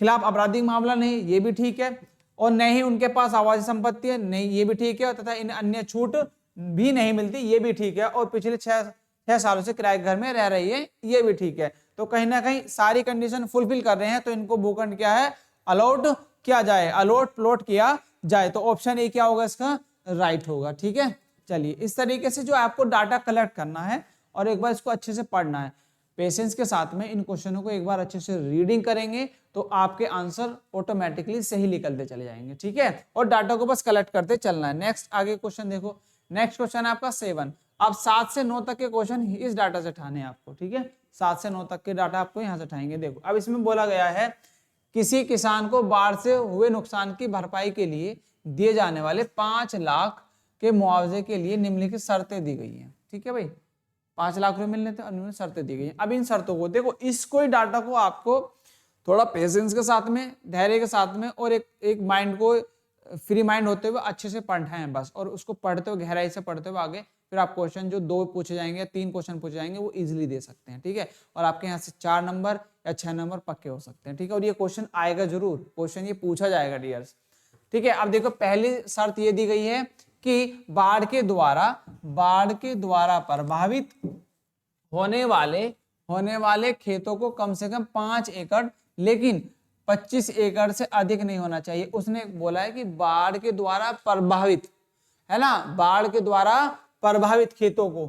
खिलाफ आपराधिक मामला नहीं, ये भी ठीक है, और न ही उनके पास आवासीय संपत्ति है, नहीं, ये भी ठीक है, तथा इन अन्य छूट भी नहीं मिलती, ये भी ठीक है, और पिछले 6 सालों से किराए के घर में रह रही है, ये भी ठीक है। तो कहीं ना कहीं सारी कंडीशन फुलफिल कर रहे हैं, तो इनको भूखंड क्या है, अलॉट किया जाए, अलॉट प्लॉट किया जाए। तो ऑप्शन ए क्या होगा इसका, राइट होगा। ठीक है, चलिए इस तरीके से जो आपको डाटा कलेक्ट करना है और एक बार इसको अच्छे से पढ़ना है, पेशेंस के साथ में इन क्वेश्चनों को एक बार अच्छे से रीडिंग करेंगे तो आपके आंसर ऑटोमेटिकली सही निकलते चले जाएंगे। ठीक है, और डाटा को बस कलेक्ट करते चलना है। नेक्स्ट आगे क्वेश्चन देखो, नेक्स्ट क्वेश्चन है आपका 7। अब 7 से 9 तक के क्वेश्चन इस डाटा से उठाने हैं आपको। ठीक है, 7 से 9 तक के डाटा आपको यहाँ से उठाएंगे। देखो अब इसमें बोला गया है किसी किसान को बाढ़ से हुए नुकसान की भरपाई के लिए दिए जाने वाले 5 लाख के मुआवजे के लिए निम्नलिखित शर्तें दी गई हैं। ठीक है भाई, 5 लाख रुपए मिलने थे और निम्नलिखित शर्तें दी गई हैं। अब इन शर्तों को देखो, इसको ही डाटा को आपको थोड़ा पेशेंस के साथ में, धैर्य के साथ में और एक माइंड को फ्री माइंड होते हुए अच्छे से पढ़ना है बस, और उसको पढ़ते हुए गहराई से पढ़ते हुए आगे फिर आप क्वेश्चन जो 2 पूछे जाएंगे, 3 क्वेश्चन पूछे जाएंगे, वो इजीली दे सकते हैं। ठीक है, और आपके यहाँ से 4 नंबर या 6 नंबर पक्के हो सकते हैं। ठीक है, और ये क्वेश्चन आएगा जरूर, क्वेश्चन ये पूछा जाएगा डियर्स। ठीक है, अब देखो पहली शर्त ये दी गई है कि बाढ़ के द्वारा प्रभावित होने वाले खेतों को कम से कम 5 एकड़ लेकिन 25 एकड़ से अधिक नहीं होना चाहिए। उसने बोला है कि बाढ़ के द्वारा प्रभावित, है ना, बाढ़ के द्वारा प्रभावित खेतों को,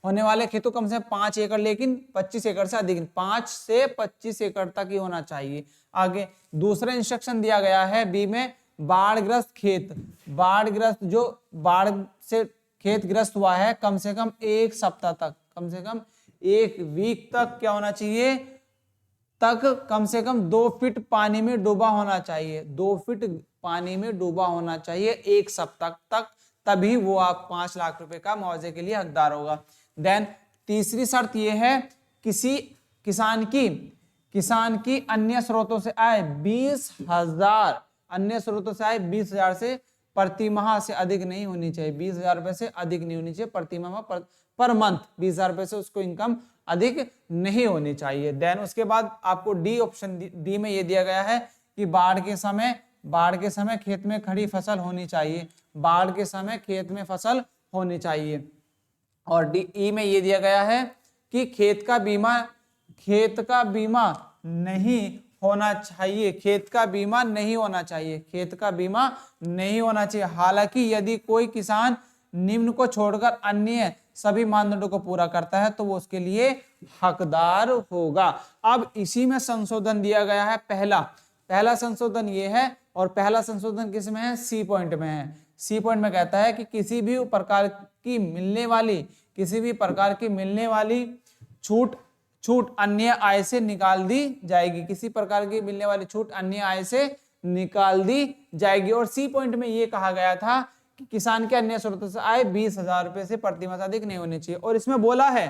होने वाले खेतों कम से कम 5 एकड़ लेकिन 25 एकड़ से अधिक, 5 से 25 एकड़ तक ही होना चाहिए। आगे दूसरा इंस्ट्रक्शन दिया गया है बी में, बाढ़ग्रस्त खेत, बाढ़ग्रस्त जो बाढ़ से खेत ग्रस्त हुआ है कम से कम 1 सप्ताह तक, कम से कम 1 वीक तक क्या होना चाहिए, तक कम से कम 2 फीट पानी में डूबा होना चाहिए, 2 फीट पानी में डूबा होना चाहिए 1 सप्ताह तक, तभी वो आप 5 लाख रुपए का मुआवजे के लिए हकदार होगा। देन तीसरी शर्त यह है किसी किसान की अन्य स्रोतों से आय 20,000, अन्य स्रोतों से आय 20,000 से प्रति माह से अधिक नहीं होनी चाहिए, 20,000 रुपए से अधिक नहीं होनी चाहिए प्रति माह, पर मंथ 20,000 रुपए से उसको इनकम अधिक नहीं होनी चाहिए। देन उसके बाद आपको डी ऑप्शन, डी में ये दिया गया है कि बाढ़ के समय खेत में खड़ी फसल होनी चाहिए, बाढ़ के समय खेत में फसल होनी चाहिए। और डी ई में ये दिया गया है कि खेत का बीमा नहीं होना चाहिए, खेत का बीमा नहीं होना चाहिए, खेत का बीमा नहीं होना चाहिए। हालांकि यदि कोई किसान निम्न को छोड़कर अन्य सभी मानदंडों को पूरा करता है तो वो उसके लिए हकदार होगा। अब इसी में संशोधन दिया गया है, पहला संशोधन ये है, और पहला संशोधन किस में है, सी पॉइंट में है। सी पॉइंट में कहता है कि किसी भी प्रकार की मिलने वाली छूट अन्य आय से निकाल दी जाएगी, किसी प्रकार की मिलने वाली छूट अन्य आय से निकाल दी जाएगी। और सी पॉइंट में ये कहा गया था कि किसान के अन्य स्रोतों से आय 20,000 रुपए से प्रति माह से अधिक नहीं होनी चाहिए। और इसमें बोला है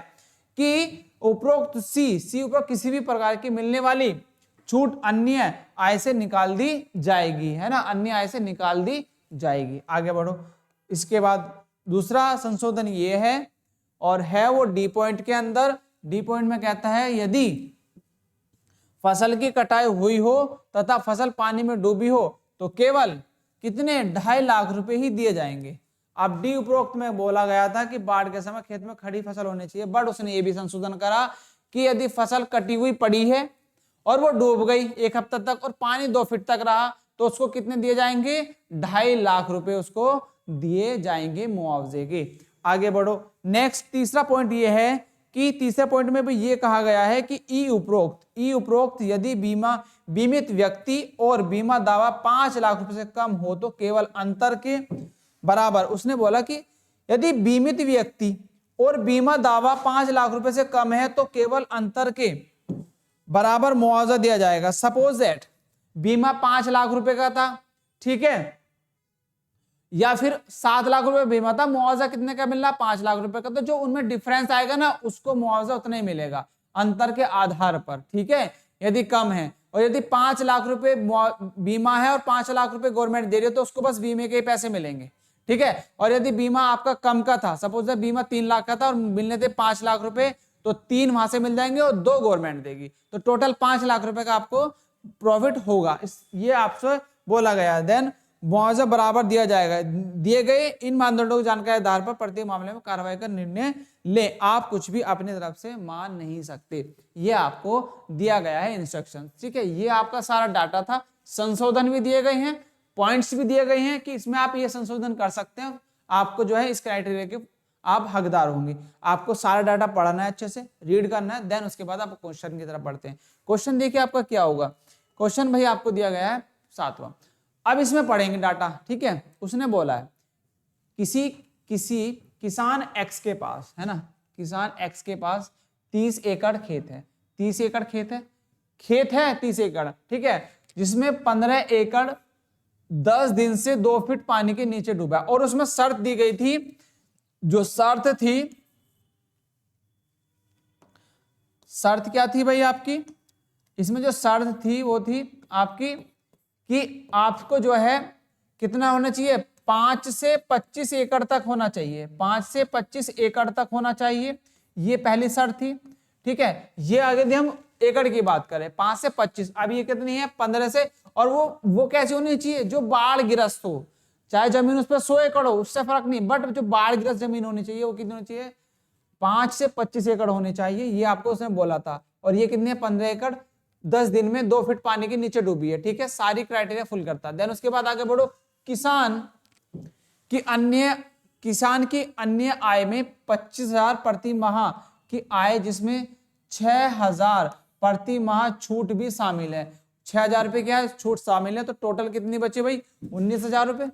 कि उपरोक्त उपरोक्त किसी भी प्रकार की मिलने वाली छूट अन्य आय से निकाल दी जाएगी, है ना, अन्य आय से निकाल दी जाएगी। आगे बढ़ो, इसके बाद दूसरा संशोधन ये है, और है वो डी पॉइंट के अंदर। डी पॉइंट में कहता है यदि फसल की कटाई हुई हो तथा फसल पानी में डूबी हो तो केवल कितने 2.5 लाख रुपए ही दिए जाएंगे। अब डी उपरोक्त में बोला गया था कि बाढ़ के समय खेत में खड़ी फसल होनी चाहिए, बट उसने ये भी संशोधन करा कि यदि फसल कटी हुई पड़ी है और वो डूब गई 1 हफ्ता तक और पानी 2 फीट तक रहा तो उसको कितने दिए जाएंगे, 2.5 लाख रुपए उसको दिए जाएंगे मुआवजे के। आगे बढ़ो, नेक्स्ट तीसरा पॉइंट ये है कि तीसरे पॉइंट में भी ये कहा गया है कि ई उपरोक्त यदि बीमित व्यक्ति और बीमा दावा 5 लाख रुपए से कम हो तो केवल अंतर के बराबर, उसने बोला कि यदि बीमित व्यक्ति और बीमा दावा 5 लाख रुपए से कम है तो केवल अंतर के बराबर मुआवजा दिया जाएगा। सपोज दैट बीमा 5 लाख रुपए का था, ठीक है, या फिर 7 लाख रुपए बीमा था, मुआवजा कितने का मिलना, 5 लाख रुपए का, तो जो उनमें डिफरेंस आएगा ना उसको मुआवजा उतना ही मिलेगा अंतर के आधार पर, ठीक है, यदि कम है। और यदि 5 लाख रुपए बीमा है और 5 लाख रुपए गवर्नमेंट दे रही है तो उसको बस बीमे के पैसे मिलेंगे, ठीक है। और यदि बीमा आपका कम का था, सपोज बीमा 3 लाख का था और मिलने थे 5 लाख रुपए, तो 3 वहां से मिल जाएंगे और 2 गवर्नमेंट देगी, तो टोटल 5 लाख रुपए का आपको प्रॉफिट होगा। ये आपसे बोला गया। देन मुआवजा बराबर दिया जाएगा। दिए गए इन मानदंडों की जानकारी के आधार पर प्रत्येक मामले में कार्रवाई का निर्णय ले, आप कुछ भी अपनी तरफ से मान नहीं सकते। ये आपको दिया गया है इंस्ट्रक्शन, ठीक है। ये आपका सारा डाटा था, संशोधन भी दिए गए हैं, पॉइंट्स भी दिए गए हैं कि इसमें आप ये संशोधन कर सकते हैं, आपको जो है इस क्राइटेरिया के आप हकदार होंगे। आपको सारा डाटा पढ़ना है, अच्छे से रीड करना है, देन उसके बाद आप क्वेश्चन की तरफ बढ़ते हैं। क्वेश्चन देखिए आपका क्या होगा। क्वेश्चन भाई आपको दिया गया है 7वां। अब इसमें पढ़ेंगे डाटा, ठीक है। उसने बोला है किसी किसान एक्स के पास, है ना, किसान एक्स के पास 30 एकड़ खेत है। 30 एकड़ खेत है 30 एकड़, ठीक है, जिसमें 15 एकड़ 10 दिन से 2 फीट पानी के नीचे डूबा है। और उसमें शर्त दी गई थी, जो शर्त थी, शर्त क्या थी भाई आपकी, इसमें जो शर्त थी वो थी आपकी कि आपको जो है कितना होना चाहिए, 5 से 25 एकड़ तक होना चाहिए, 5 से 25 एकड़ तक होना चाहिए। ये पहली शर्त थी, ठीक है। ये आगे यदि हम एकड़ की बात करें 5 से 25, अब ये कितनी है 15 से, और वो कैसी होनी चाहिए, जो बाढ़ गिरस्त हो, चाहे जमीन उस पर 100 एकड़ हो उससे फर्क नहीं, बट जो बाढ़ गिरस्त जमीन होनी चाहिए वो कितनी होनी चाहिए, 5 से 25 एकड़ होनी चाहिए। ये आपको उसने बोला था। और ये कितनी है 15 एकड़ 10 दिन में 2 फीट पानी के नीचे डूबी है, ठीक है। सारी क्राइटेरिया फुल करता है। देन उसके बाद आगे बढ़ो, किसान की अन्य आय में 25,000 प्रति माह की आय, जिसमें 6,000 प्रति माह छूट भी शामिल है। 6,000 रुपए क्या है, छूट शामिल है। तो टोटल कितनी बची भाई, 19,000 रुपए,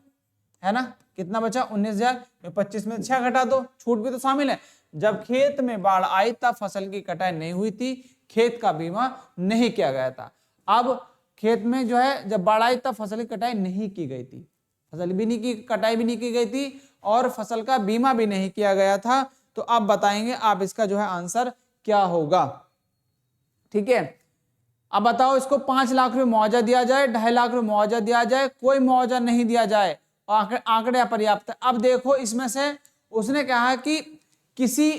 है ना। कितना बचा 19,000, 25 में 6 घटा दो, छूट भी तो शामिल है। जब खेत में बाढ़ आई तब फसल की कटाई नहीं हुई थी, खेत का बीमा नहीं किया गया था। अब खेत में जो है जब बाढ़ आई तब फसल की कटाई नहीं की गई थी, फसल भी नहीं की, कटाई भी नहीं की गई थी, और फसल का बीमा भी नहीं किया गया था। तो आप बताएंगे आप इसका जो है आंसर क्या होगा, ठीक है। अब बताओ, इसको 5 लाख रुपए मुआवजा दिया जाए, 2.5 लाख रुपए मुआवजा दिया जाए, कोई मुआवजा नहीं दिया जाए, और आंकड़े अपर्याप्त है। अब देखो इसमें से उसने कहा कि किसी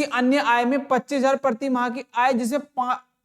अन्य आय में 25,000 प्रति माह की आय, जिसमें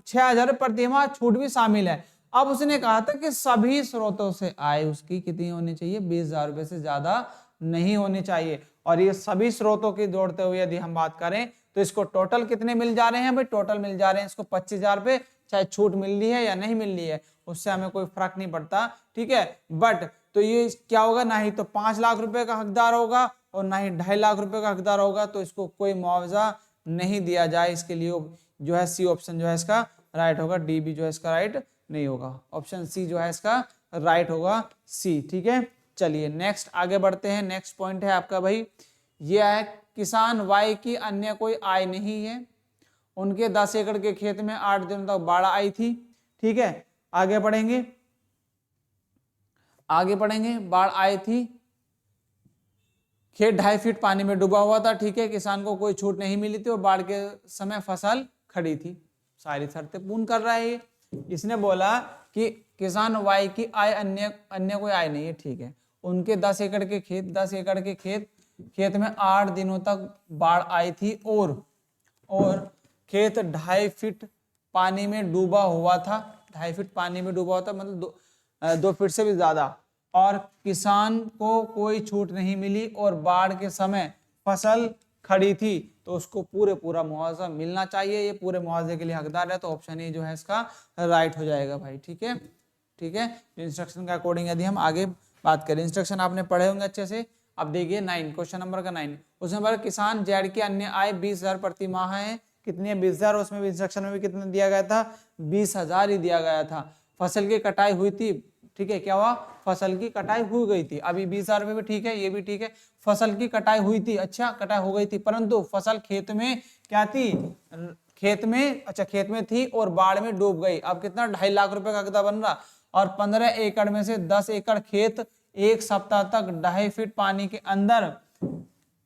6,000 प्रति माह छूट भी शामिल है। अब उसने कहा था कि सभी स्रोतों से आय उसकी कितनी होनी चाहिए, 20,000 रुपए से ज्यादा नहीं होनी चाहिए। और ये सभी स्रोतों की जोड़ते हुए यदि हम बात करें तो इसको टोटल कितने मिल जा रहे हैं भाई, टोटल मिल जा रहे हैं इसको 25,000 रुपए, चाहे छूट मिल रही है या नहीं मिल रही है उससे हमें कोई फर्क नहीं पड़ता, ठीक है। बट तो ये क्या होगा, ना ही तो 5 लाख रुपए का हकदार होगा और ना ही 2.5 लाख रुपए का हकदार होगा, तो इसको कोई मुआवजा नहीं दिया जाए। इसके लिए जो है सी ऑप्शन जो है इसका राइट होगा, डी भी जो है इसका राइट नहीं होगा, ऑप्शन सी जो है इसका राइट होगा, सी, ठीक है। चलिए नेक्स्ट आगे बढ़ते हैं। नेक्स्ट पॉइंट है आपका भाई, ये है किसान वाई की अन्य कोई आय नहीं है, उनके 10 एकड़ के खेत में 8 दिनों तक बाढ़ आई थी, ठीक है। आगे बढ़ेंगे, बाढ़ आई थी, खेत 2.5 फीट पानी में डूबा हुआ था, ठीक है। किसान को कोई छूट नहीं मिली थी और बाढ़ के समय फसल खड़ी थी, सारी शर्तें पूर्ण कर रहा है। इसने बोला कि किसान वाई की आय अन्य कोई आय नहीं है, ठीक है। उनके 10 एकड़ के खेत में 8 दिनों तक बाढ़ आई थी और खेत 2.5 फीट पानी में डूबा हुआ था, 2.5 फीट पानी में डूबा हुआ था, मतलब 2 फीट से भी ज्यादा, और किसान को कोई छूट नहीं मिली और बाढ़ के समय फसल खड़ी थी, तो उसको पूरा मुआवजा मिलना चाहिए। ये पूरे मुआवजे के लिए हकदार है, तो ऑप्शन ए जो है इसका राइट हो जाएगा भाई, ठीक है, ठीक है। इंस्ट्रक्शन के अकॉर्डिंग यदि हम आगे बात करें, इंस्ट्रक्शन आपने पढ़े होंगे अच्छे से। अब देखिए 9, क्वेश्चन नंबर का 9, उसमें बोला किसान जेड की अन्य आय 20,000 प्रति माह है, कितनी है 20,000, उसमें भी इंस्ट्रक्शन में भी कितना दिया गया था, 20,000 ही दिया गया था। फसल की कटाई हुई थी, ठीक है, क्या हुआ, फसल की कटाई हो गई थी। अभी 20,000 रुपए भी ठीक है, ये भी ठीक है, फसल की कटाई हुई थी, अच्छा कटाई हो गई थी, परंतु फसल खेत में क्या थी, खेत में थी और बाढ़ में डूब गई। अब कितना 2.5 लाख रुपए का हकदार बन रहा, और 15 एकड़ में से 10 एकड़ खेत 1 सप्ताह तक 2.5 फीट पानी के अंदर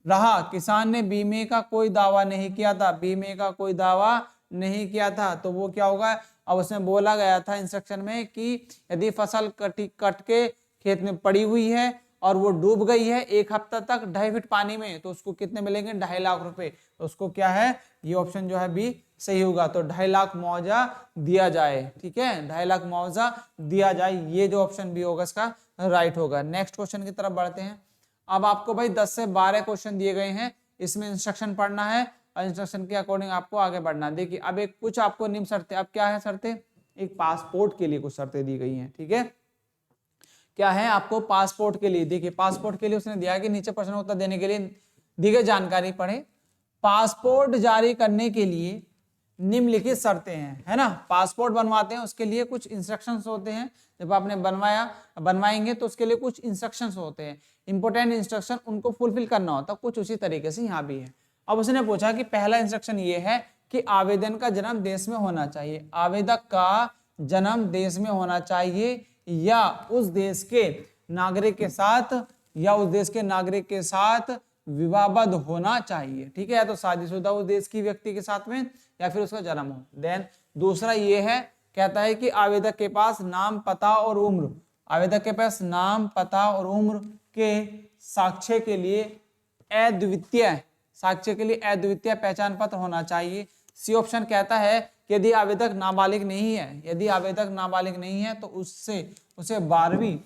रहा। किसान ने बीमे का कोई दावा नहीं किया था, तो वो क्या होगा। अब उसमें बोला गया था इंस्ट्रक्शन में कि यदि फसल कट के खेत में पड़ी हुई है और वो डूब गई है 1 हफ्ता तक 2.5 फीट पानी में, तो उसको कितने मिलेंगे? 2.5 लाख रुपए। तो उसको क्या है, ये ऑप्शन जो है बी सही होगा। तो 2.5 लाख मुआवजा दिया जाए, ठीक है, 2.5 लाख मुआवजा दिया जाए, ये जो ऑप्शन बी होगा इसका राइट होगा। नेक्स्ट क्वेश्चन की तरफ बढ़ते हैं। अब आपको भाई 10 से 12 क्वेश्चन दिए गए हैं, इसमें इंस्ट्रक्शन पढ़ना है और इंस्ट्रक्शन के अकॉर्डिंग आपको आगे बढ़ना है। देखिए अब एक कुछ आपको निम्न शर्तें, अब क्या है शर्तें, एक पासपोर्ट के लिए कुछ शर्तें दी गई हैं, ठीक है। क्या है आपको पासपोर्ट के लिए, देखिए पासपोर्ट के लिए उसने दिया है कि नीचे प्रश्न उत्तर देने के लिए दी गई जानकारी पढ़े। पासपोर्ट जारी करने के लिए निम्नलिखित शर्तें हैं, है ना। पासपोर्ट बनवाते हैं उसके लिए कुछ इंस्ट्रक्शंस होते हैं, जब आपने बनवाएंगे तो उसके लिए कुछ इंस्ट्रक्शंस होते हैं, इंपॉर्टेंट इंस्ट्रक्शन, उनको फुलफिल करना होता है, कुछ उसी तरीके से यहाँ भी है। अब उसने पूछा कि पहला इंस्ट्रक्शन ये है कि आवेदन का जन्म देश में होना चाहिए, आवेदक का जन्म देश में होना चाहिए या उस देश के नागरिक के साथ विवाहबद्ध होना चाहिए, ठीक है, या तो शादीशुदा उस देश की व्यक्ति के साथ में या फिर उसका जन्म हो। देन दूसरा ये है, कहता है कि आवेदक के पास नाम पता और उम्र, आवेदक के पास नाम पता और उम्र के साक्ष्य के लिए अद्वितीय पहचान पत्र होना चाहिए। सी ऑप्शन कहता है कि यदि आवेदक नाबालिग नहीं है, तो उसे 12वीं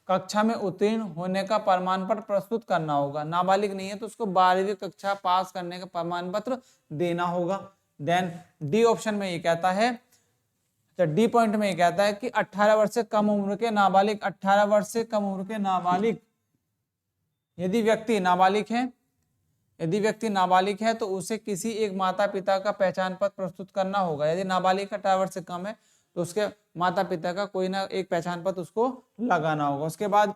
कक्षा में उत्तीर्ण होने का प्रमाण पत्र प्रस्तुत करना होगा। नाबालिग नहीं है तो उसको 12वीं कक्षा पास करने का प्रमाण पत्र देना होगा। देन डी ऑप्शन में ये कहता है, तो डी पॉइंट में ये कहता है कि 18 वर्ष से कम उम्र के नाबालिग यदि व्यक्ति नाबालिग है तो उसे किसी एक माता पिता का पहचान पत्र प्रस्तुत करना होगा। यदि नाबालिग 18 वर्ष से कम है तो उसके माता पिता का कोई ना एक पहचान पत्र उसको लगाना होगा। उसके बाद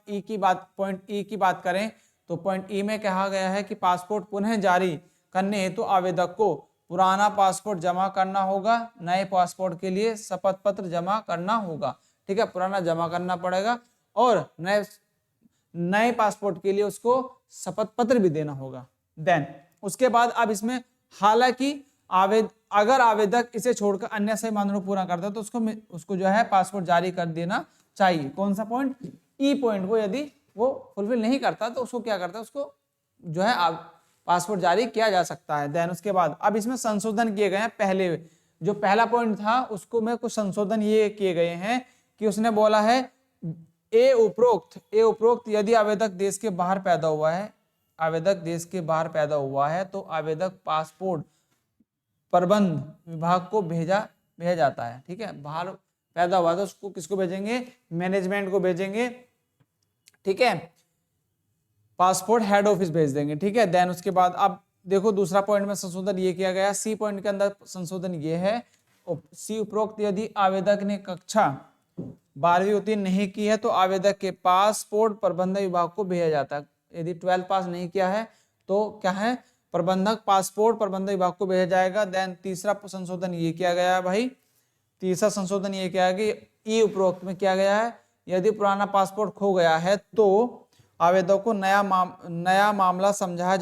पॉइंट ई की बात करें तो पॉइंट ई में कहा गया है कि पासपोर्ट पुनः जारी करने हेतु आवेदक को पुराना पासपोर्ट जमा करना होगा, नए पासपोर्ट के लिए शपथ पत्र जमा करना होगा, ठीक है, पुराना जमा करना पड़ेगा और नए पासपोर्ट के लिए उसको शपथ पत्र भी देना होगा। देन उसके बाद अब इसमें हालांकि अगर आवेदक इसे छोड़कर अन्य सभी मानदंड पूरा करता है तो उसको जो है पासपोर्ट जारी कर देना चाहिए। कौन सा पॉइंट? ई पॉइंट को यदि वो फुलफिल नहीं करता तो उसको क्या करता है, उसको जो है पासपोर्ट जारी किया जा सकता है। देन उसके बाद अब इसमें संशोधन किए गए हैं, पहले जो पहला पॉइंट था उसको में कुछ संशोधन ये किए गए हैं कि उसने बोला है ए उपरोक्त यदि आवेदक देश के बाहर पैदा हुआ है तो आवेदक पासपोर्ट प्रबंध विभाग को भेजा जाता है, ठीक है, बाहर पैदा हुआ तो उसको किसको भेजेंगे? मैनेजमेंट को भेजेंगे, ठीक है, पासपोर्ट हेड ऑफिस भेज देंगे, ठीक है। देन उसके बाद अब देखो दूसरा पॉइंट में संशोधन ये किया गया, सी पॉइंट के अंदर संशोधन ये है, सी उपरोक्त यदि आवेदक ने कक्षा 12वीं उत्तीर्ण नहीं की है तो आवेदक के पासपोर्ट प्रबंधक विभाग को भेजा जाता है। यदि 12th पास नहीं किया है तो क्या है, पासपोर्ट प्रबंधक विभाग को भेजा जाएगा। देन तीसरा संशोधन ये किया गया है भाई, तीसरा संशोधन ये किया है कि ई उपरोक्त में किया गया है, यदि पुराना पासपोर्ट खो गया है तो आवेदक को नया मामला समझाया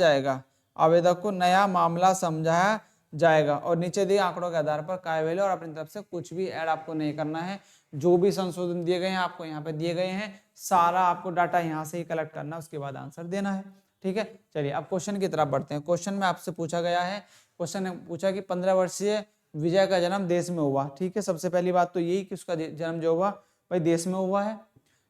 जाएगा और नीचे दिए आंकड़ों के आधार पर कार्यवाही और अपनी तरफ से कुछ भी ऐड आपको नहीं करना है। जो भी संशोधन दिए गए हैं आपको यहाँ पे दिए गए हैं, सारा आपको डाटा यहाँ से ही कलेक्ट करना, उसके बाद आंसर देना है, ठीक है। चलिए अब क्वेश्चन की तरफ बढ़ते हैं। क्वेश्चन में आपसे पूछा गया है, क्वेश्चन ने पूछा कि 15 वर्षीय विजय का जन्म देश में हुआ, ठीक है। सबसे पहली बात तो यही कि उसका जन्म जो हुआ भाई देश में हुआ है,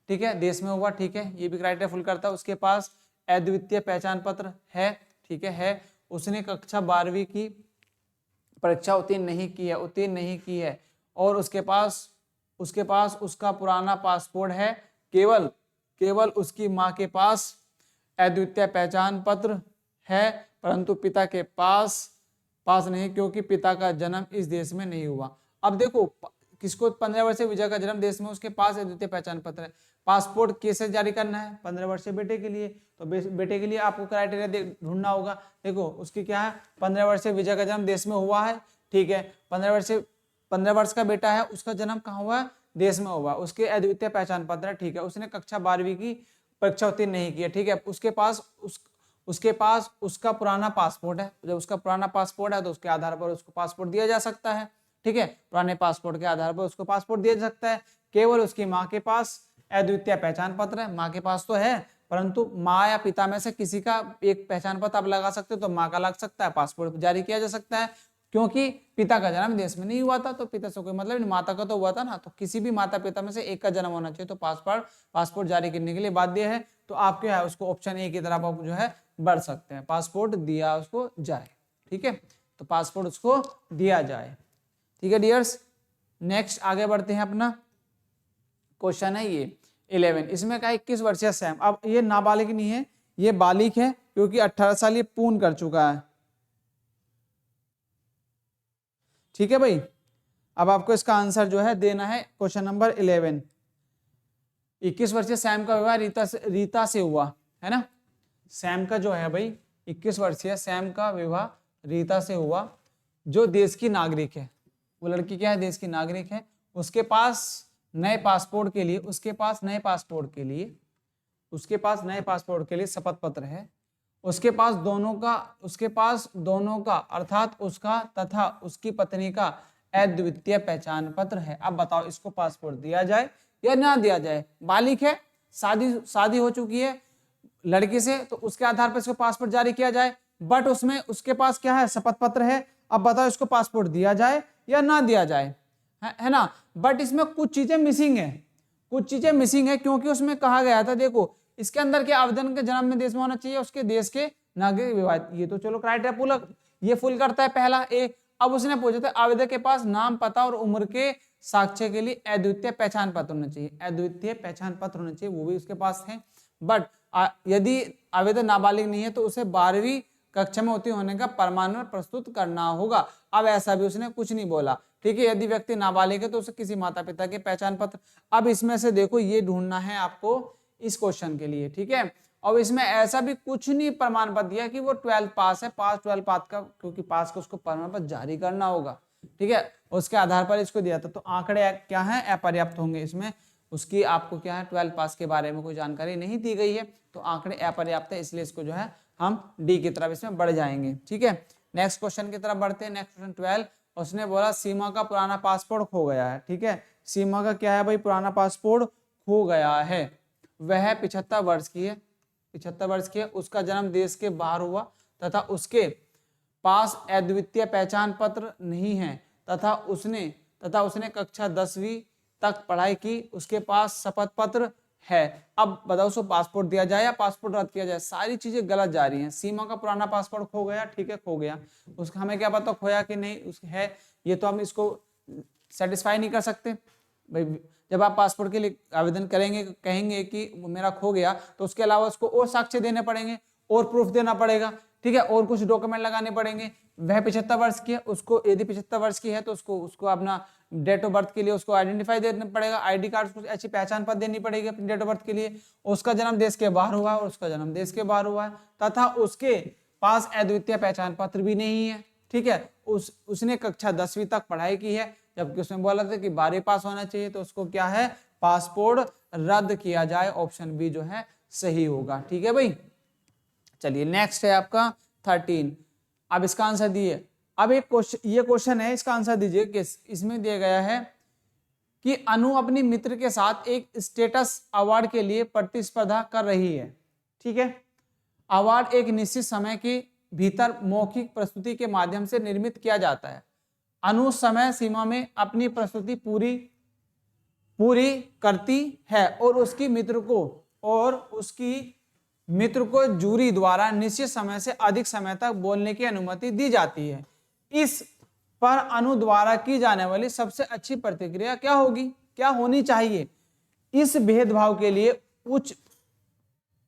ठीक है, देश में हुआ, ठीक है, ये भी क्राइटेरिया फुल करता है। उसके पास अद्वितीय पहचान पत्र है, ठीक है, उसने कक्षा 12वीं की परीक्षा उत्तीर्ण नहीं की है और उसके पास उसका पुराना पासपोर्ट है, केवल उसकी माँ के पास अद्वितीय पहचान पत्र है परंतु पिता के पास नहीं, क्योंकि पिता का जन्म इस देश में नहीं हुआ। अब देखो किसको 15 वर्षीय विजय का जन्म देश में, उसके पास अद्वितीय पहचान पत्र है, पासपोर्ट कैसे जारी करना है? 15 वर्षीय बेटे के लिए, तो बेटे के लिए आपको क्राइटेरिया ढूंढना होगा। देखो उसकी क्या है, 15 वर्षीय विजय का जन्म देश में हुआ है, ठीक है, 15 वर्ष का बेटा है, उसका जन्म कहाँ हुआ है? देश में हुआ, उसके अद्वितीय पहचान पत्र है, ठीक है, उसने कक्षा 12वीं की परीक्षा उत्तीर्ण नहीं की है, ठीक है, उसके पास उसका पुराना पासपोर्ट है, जब उसका पुराना पासपोर्ट है तो उसके आधार पर उसको पासपोर्ट दिया जा सकता है, ठीक है, पुराने पासपोर्ट के आधार पर उसको पासपोर्ट दिया जा सकता है। केवल उसकी माँ के पास अद्वितीय पहचान पत्र है, माँ के पास तो है परंतु माँ या पिता में से किसी का एक पहचान पत्र आप लगा सकते हो, तो माँ का लग सकता है, पासपोर्ट जारी किया जा सकता है, क्योंकि पिता का जन्म देश में नहीं हुआ था तो पिता से कोई मतलब नहीं, माता का तो हुआ था ना, तो किसी भी माता पिता में से एक का जन्म होना चाहिए तो पासपोर्ट जारी करने के लिए बाध्य है। तो आप क्या है उसको ऑप्शन ए की तरफ आप जो है बढ़ सकते हैं, पासपोर्ट दिया उसको जाए। ठीक है, तो पासपोर्ट उसको दिया जाए। ठीक है डियर्स, नेक्स्ट आगे बढ़ते हैं। अपना क्वेश्चन है ये 11, इसमें कहा 21 वर्षीय सैम, अब ये नाबालिग नहीं है, ये बालिग है, क्योंकि 18 साल ये पूर्ण कर चुका है। ठीक है भाई, अब आपको इसका आंसर जो है देना है क्वेश्चन नंबर 11। 21 वर्षीय सैम का विवाह रीता से हुआ है ना। सैम का जो है भाई 21 वर्षीय सैम का विवाह रीता से हुआ, जो देश की नागरिक है। वो लड़की क्या है, देश की नागरिक है। उसके पास नए पासपोर्ट के लिए उसके पास नए पासपोर्ट के लिए शपथ पत्र है। उसके पास दोनों का अर्थात उसका तथा उसकी पत्नी का अद्वितीय पहचान पत्र है। अब बताओ इसको पासपोर्ट दिया जाए या ना दिया जाए। बालिग है, शादी हो चुकी है लड़की से, तो उसके आधार पर इसको पासपोर्ट जारी किया जाए, बट उसमें उसके पास क्या है, शपथ पत्र है। अब बताओ इसको पासपोर्ट दिया जाए या ना दिया जाए, है ना। बट इसमें कुछ चीजें मिसिंग है, क्योंकि उसमें कहा गया था, देखो इसके अंदर के आवेदन के जन्म में देश में होना चाहिए, उसके देश के नागरिक विवाहित, ये तो चलो क्राइटेरिया पूरा ये फुल करता है पहला ए। अब उसने पूछा था आवेदक के पास नाम, पता और उम्र के साक्ष्य के लिए अद्वितीय पहचान पत्र होना चाहिए, वो भी उसके पास है। बट यदि आवेदक नाबालिग नहीं है तो उसे 12वीं कक्षा में उत्तीर्ण होने का प्रमाण प्रस्तुत करना होगा। अब ऐसा भी उसने कुछ नहीं बोला। ठीक है, यदि व्यक्ति नाबालिग है तो उसे किसी माता पिता के पहचान पत्र। अब इसमें से देखो ये ढूंढना है आपको इस क्वेश्चन के लिए। ठीक है, अब इसमें ऐसा भी कुछ नहीं प्रमाण पत्र दिया कि वो 12th पास है, 12th पास का, क्योंकि पास का उसको प्रमाण पत्र जारी करना होगा। ठीक है, उसके आधार पर इसको दिया था, तो आंकड़े क्या है, अपर्याप्त होंगे। इसमें उसकी आपको क्या है 12th पास के बारे में कोई जानकारी नहीं दी गई है, तो आंकड़े अपर्याप्त है, इसलिए इसको जो है हम डी की तरफ इसमें बढ़ जाएंगे। ठीक है, नेक्स्ट क्वेश्चन की तरफ बढ़ते हैं। नेक्स्ट क्वेश्चन 12, उसने बोला सीमा का पुराना पासपोर्ट खो गया है। ठीक है, सीमा का क्या है भाई, पुराना पासपोर्ट खो गया है। वह 75 वर्ष की है, उसका जन्म देश के बाहर हुआ तथा उसके पास अद्वितीय पहचान पत्र नहीं है, तथा उसने कक्षा 10वीं तक पढ़ाई की, उसके पास शपथ पत्र है। अब बताओ उसको पासपोर्ट दिया जाए या पासपोर्ट रद्द किया जाए। सारी चीजें गलत जा रही हैं। सीमा का पुराना पासपोर्ट खो गया, ठीक है खो गया, उसका हमें क्या पता खोया कि नहीं है, ये तो हम इसको सेटिस्फाई नहीं कर सकते भाई। जब आप पासपोर्ट के लिए आवेदन करेंगे, कहेंगे कि मेरा खो गया, तो उसके अलावा उसको और साक्ष्य देने पड़ेंगे और प्रूफ देना पड़ेगा। ठीक है, और कुछ डॉक्यूमेंट लगाने पड़ेंगे। वह 75 वर्ष की है, उसको यदि 75 वर्ष की है तो उसको अपना डेट ऑफ बर्थ के लिए उसको आइडेंटिफाई देना पड़ेगा, आईडी कार्ड, कुछ ऐसी पहचान पत्र देनी पड़ेगी अपनी डेट ऑफ बर्थ के लिए। उसका जन्म देश के बाहर हुआ है, तथा उसके पास अद्वितीय पहचान पत्र भी नहीं है। ठीक है, उसने कक्षा 10वीं तक पढ़ाई की है, जबकि उसने बोला था कि 12वीं पास होना चाहिए, तो उसको क्या है पासपोर्ट रद्द किया जाए। ऑप्शन बी जो है सही होगा। ठीक है भाई, चलिए नेक्स्ट है आपका 13। अब इसका आंसर दिए। अब ये क्वेश्चन है, इसका आंसर दीजिए कि इसमें दिया गया है कि अनु अपनी मित्र के साथ एक स्टेटस अवार्ड के लिए प्रतिस्पर्धा कर रही है। ठीक है, अवार्ड एक निश्चित समय के भीतर मौखिक प्रस्तुति के माध्यम से निर्मित किया जाता है। अनु समय सीमा में अपनी प्रस्तुति पूरी करती है और उसकी मित्र को जूरी द्वारा निश्चित समय से अधिक समय तक बोलने की अनुमति दी जाती है। इस पर अनु द्वारा की जाने वाली सबसे अच्छी प्रतिक्रिया क्या होगी, क्या होनी चाहिए? इस भेदभाव के लिए उच्च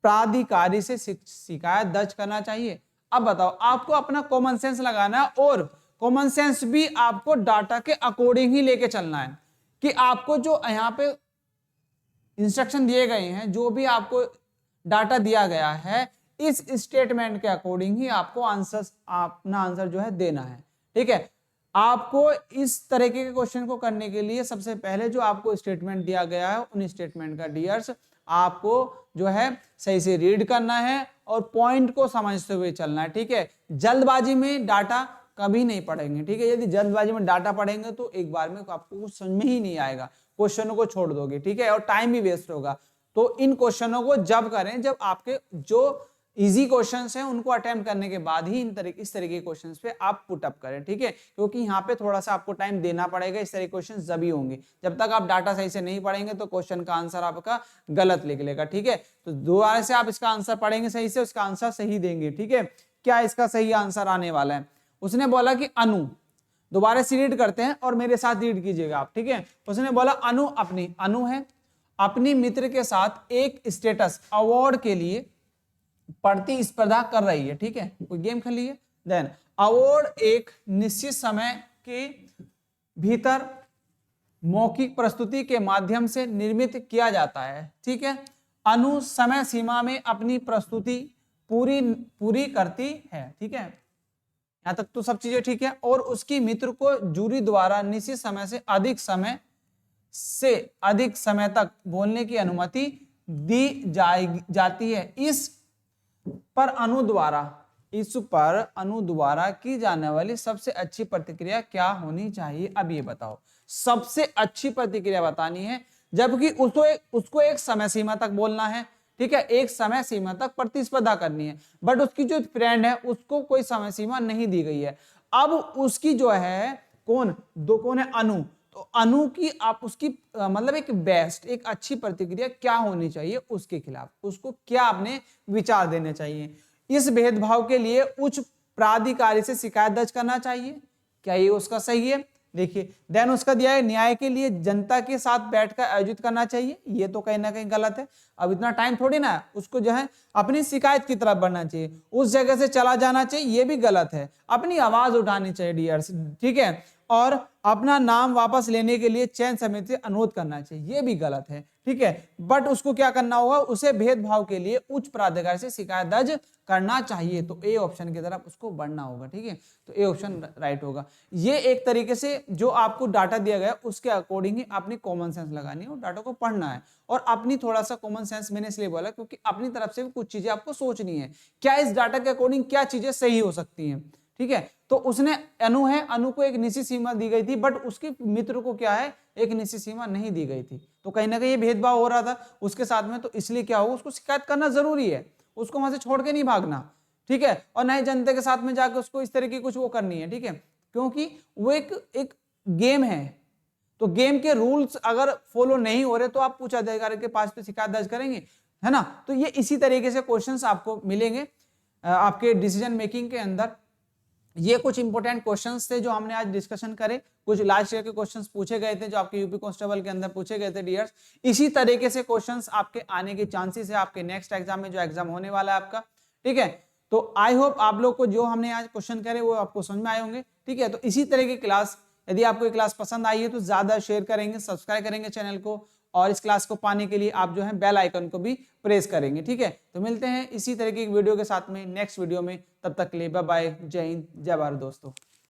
प्राधिकारी से शिकायत दर्ज करना चाहिए। अब बताओ, आपको अपना कॉमन सेंस लगाना है और कॉमन सेंस भी आपको डाटा के अकॉर्डिंग ही लेके चलना है कि आपको जो यहाँ पे इंस्ट्रक्शन दिए गए हैं, जो भी आपको डाटा दिया गया है, इस स्टेटमेंट के अकॉर्डिंग ही आपको अपना आंसर जो है देना है। ठीक है, आपको इस तरीके के क्वेश्चन को करने के लिए सबसे पहले जो आपको स्टेटमेंट दिया गया है, उन स्टेटमेंट का डियर्स आपको जो है सही से रीड करना है और पॉइंट को समझते हुए चलना है। ठीक है, जल्दबाजी में डाटा कभी नहीं पढ़ेंगे। ठीक है, यदि जल्दबाजी में डाटा पढ़ेंगे तो एक बार में आपको कुछ समझ में ही नहीं आएगा, क्वेश्चनों को छोड़ दोगे। ठीक है, और टाइम भी वेस्ट होगा। तो इन क्वेश्चनों को जब करें जब आपके जो इजी क्वेश्चंस हैं उनको अटेम्प्ट करने के बाद ही इस तरीके के क्वेश्चंस पे आप पुट अप करें, ठीक है, क्योंकि यहाँ पे थोड़ा सा आपको टाइम देना पड़ेगा। इस तरह के क्वेश्चंस जब ही होंगे, जब तक आप डाटा सही से नहीं पढ़ेंगे तो क्वेश्चन का आंसर आपका गलत निकलेगा, ठीक है। तो दोबारा से आप इसका आंसर पढ़ेंगे सही से, उसका आंसर सही देंगे, ठीक है। क्या इसका सही आंसर आने वाला है? उसने बोला कि अनु, दोबारा से रीड करते हैं और मेरे साथ रीड कीजिएगा आप, ठीक है। उसने बोला अनु है, अपनी मित्र के साथ एक स्टेटस अवार्ड के लिए प्रतिस्पर्धा कर रही है, ठीक है, कोई गेम खेली है। देन अवार्ड एक निश्चित समय के भीतर मौखिक प्रस्तुति के माध्यम से निर्मित किया जाता है, ठीक है। अनु समय सीमा में अपनी प्रस्तुति पूरी करती है, ठीक है, यहां तक तो सब चीजें ठीक है। और उसकी मित्र को जूरी द्वारा निश्चित समय से अधिक समय तक बोलने की अनुमति दी जाती है। इस पर अनु द्वारा की जाने वाली सबसे अच्छी प्रतिक्रिया क्या होनी चाहिए? अब ये बताओ, सबसे अच्छी प्रतिक्रिया बतानी है, जबकि उसको एक समय सीमा तक बोलना है, ठीक है, एक समय सीमा तक प्रतिस्पर्धा करनी है, बट उसकी जो फ्रेंड है उसको कोई समय सीमा नहीं दी गई है। अब उसकी जो है कौन है? अनु। तो अनु की आप उसकी मतलब एक अच्छी प्रतिक्रिया क्या होनी चाहिए उसके खिलाफ, उसको क्या आपने विचार देने चाहिए। इस भेदभाव के लिए उच्च प्राधिकारी से शिकायत दर्ज करना चाहिए, क्या ये उसका सही है? देखिए, देन उसका दिया है न्याय के लिए जनता के साथ बैठकर आयोजित करना चाहिए, ये तो कहीं ना कहीं गलत है। अब इतना टाइम थोड़ी ना, उसको जो है अपनी शिकायत की तरफ बढ़ना चाहिए, उस जगह से चला जाना चाहिए, ये भी गलत है। अपनी आवाज उठानी चाहिए डियर्स, ठीक है, और अपना नाम वापस लेने के लिए चयन समिति से अनुरोध करना चाहिए, ये भी गलत है, ठीक है। बट उसको क्या करना होगा? उसे भेदभाव के लिए उच्च प्राधिकारी से शिकायत दर्ज करना चाहिए, तो ए ऑप्शन की तरफ उसको बढ़ना होगा, ठीक है, तो ए ऑप्शन राइट होगा। ये एक तरीके से जो आपको डाटा दिया गया उसके अकॉर्डिंग ही आपने कॉमन सेंस लगानी है और डाटा को पढ़ना है, और अपनी थोड़ा सा कॉमन सेंस मैंने इसलिए बोला क्योंकि अपनी तरफ से भी कुछ चीजें आपको सोचनी है, क्या इस डाटा के अकॉर्डिंग क्या चीजें सही हो सकती हैं, ठीक है। तो उसने अनु को एक निश्चित सीमा दी गई थी, बट उसके मित्र को क्या है, एक निश्चित सीमा नहीं दी गई थी, तो कहीं ना कहीं ये भेदभाव हो रहा था उसके साथ में, तो इसलिए क्या हो, उसको शिकायत करना जरूरी है, उसको वहां से छोड़ के नहीं भागना, ठीक है, और न ही जनता के साथ में जाकर उसको इस तरह की कुछ वो करनी है, ठीक है, क्योंकि वो एक गेम है, तो गेम के रूल्स अगर फॉलो नहीं हो रहे तो आप उच्च अधिकारी के पास पे शिकायत दर्ज करेंगे, है ना। तो ये इसी तरीके से क्वेश्चंस आपको मिलेंगे आपके डिसीजन मेकिंग के अंदर। ये कुछ इंपॉर्टेंट क्वेश्चंस थे जो हमने आज डिस्कशन करे, कुछ लास्ट ईयर के क्वेश्चंस पूछे गए थे जो आपके यूपी कांस्टेबल के अंदर पूछे गए थे डियर्स। इसी तरीके से क्वेश्चंस आपके आने के चांसेस है आपके नेक्स्ट एग्जाम में, जो एग्जाम होने वाला है आपका, ठीक है। तो आई होप आप लोग को जो हमने आज क्वेश्चन करे वो आपको समझ में आए होंगे, ठीक है। तो इसी तरह की क्लास, यदि आपको ये क्लास पसंद आई है तो ज्यादा शेयर करेंगे, सब्सक्राइब करेंगे चैनल को, और इस क्लास को पाने के लिए आप जो है बेल आइकन को भी प्रेस करेंगे, ठीक है। तो मिलते हैं इसी तरह की वीडियो के साथ में नेक्स्ट वीडियो में, तब तक के लिए बाय बाय, जय हिंद, जय भारत दोस्तों।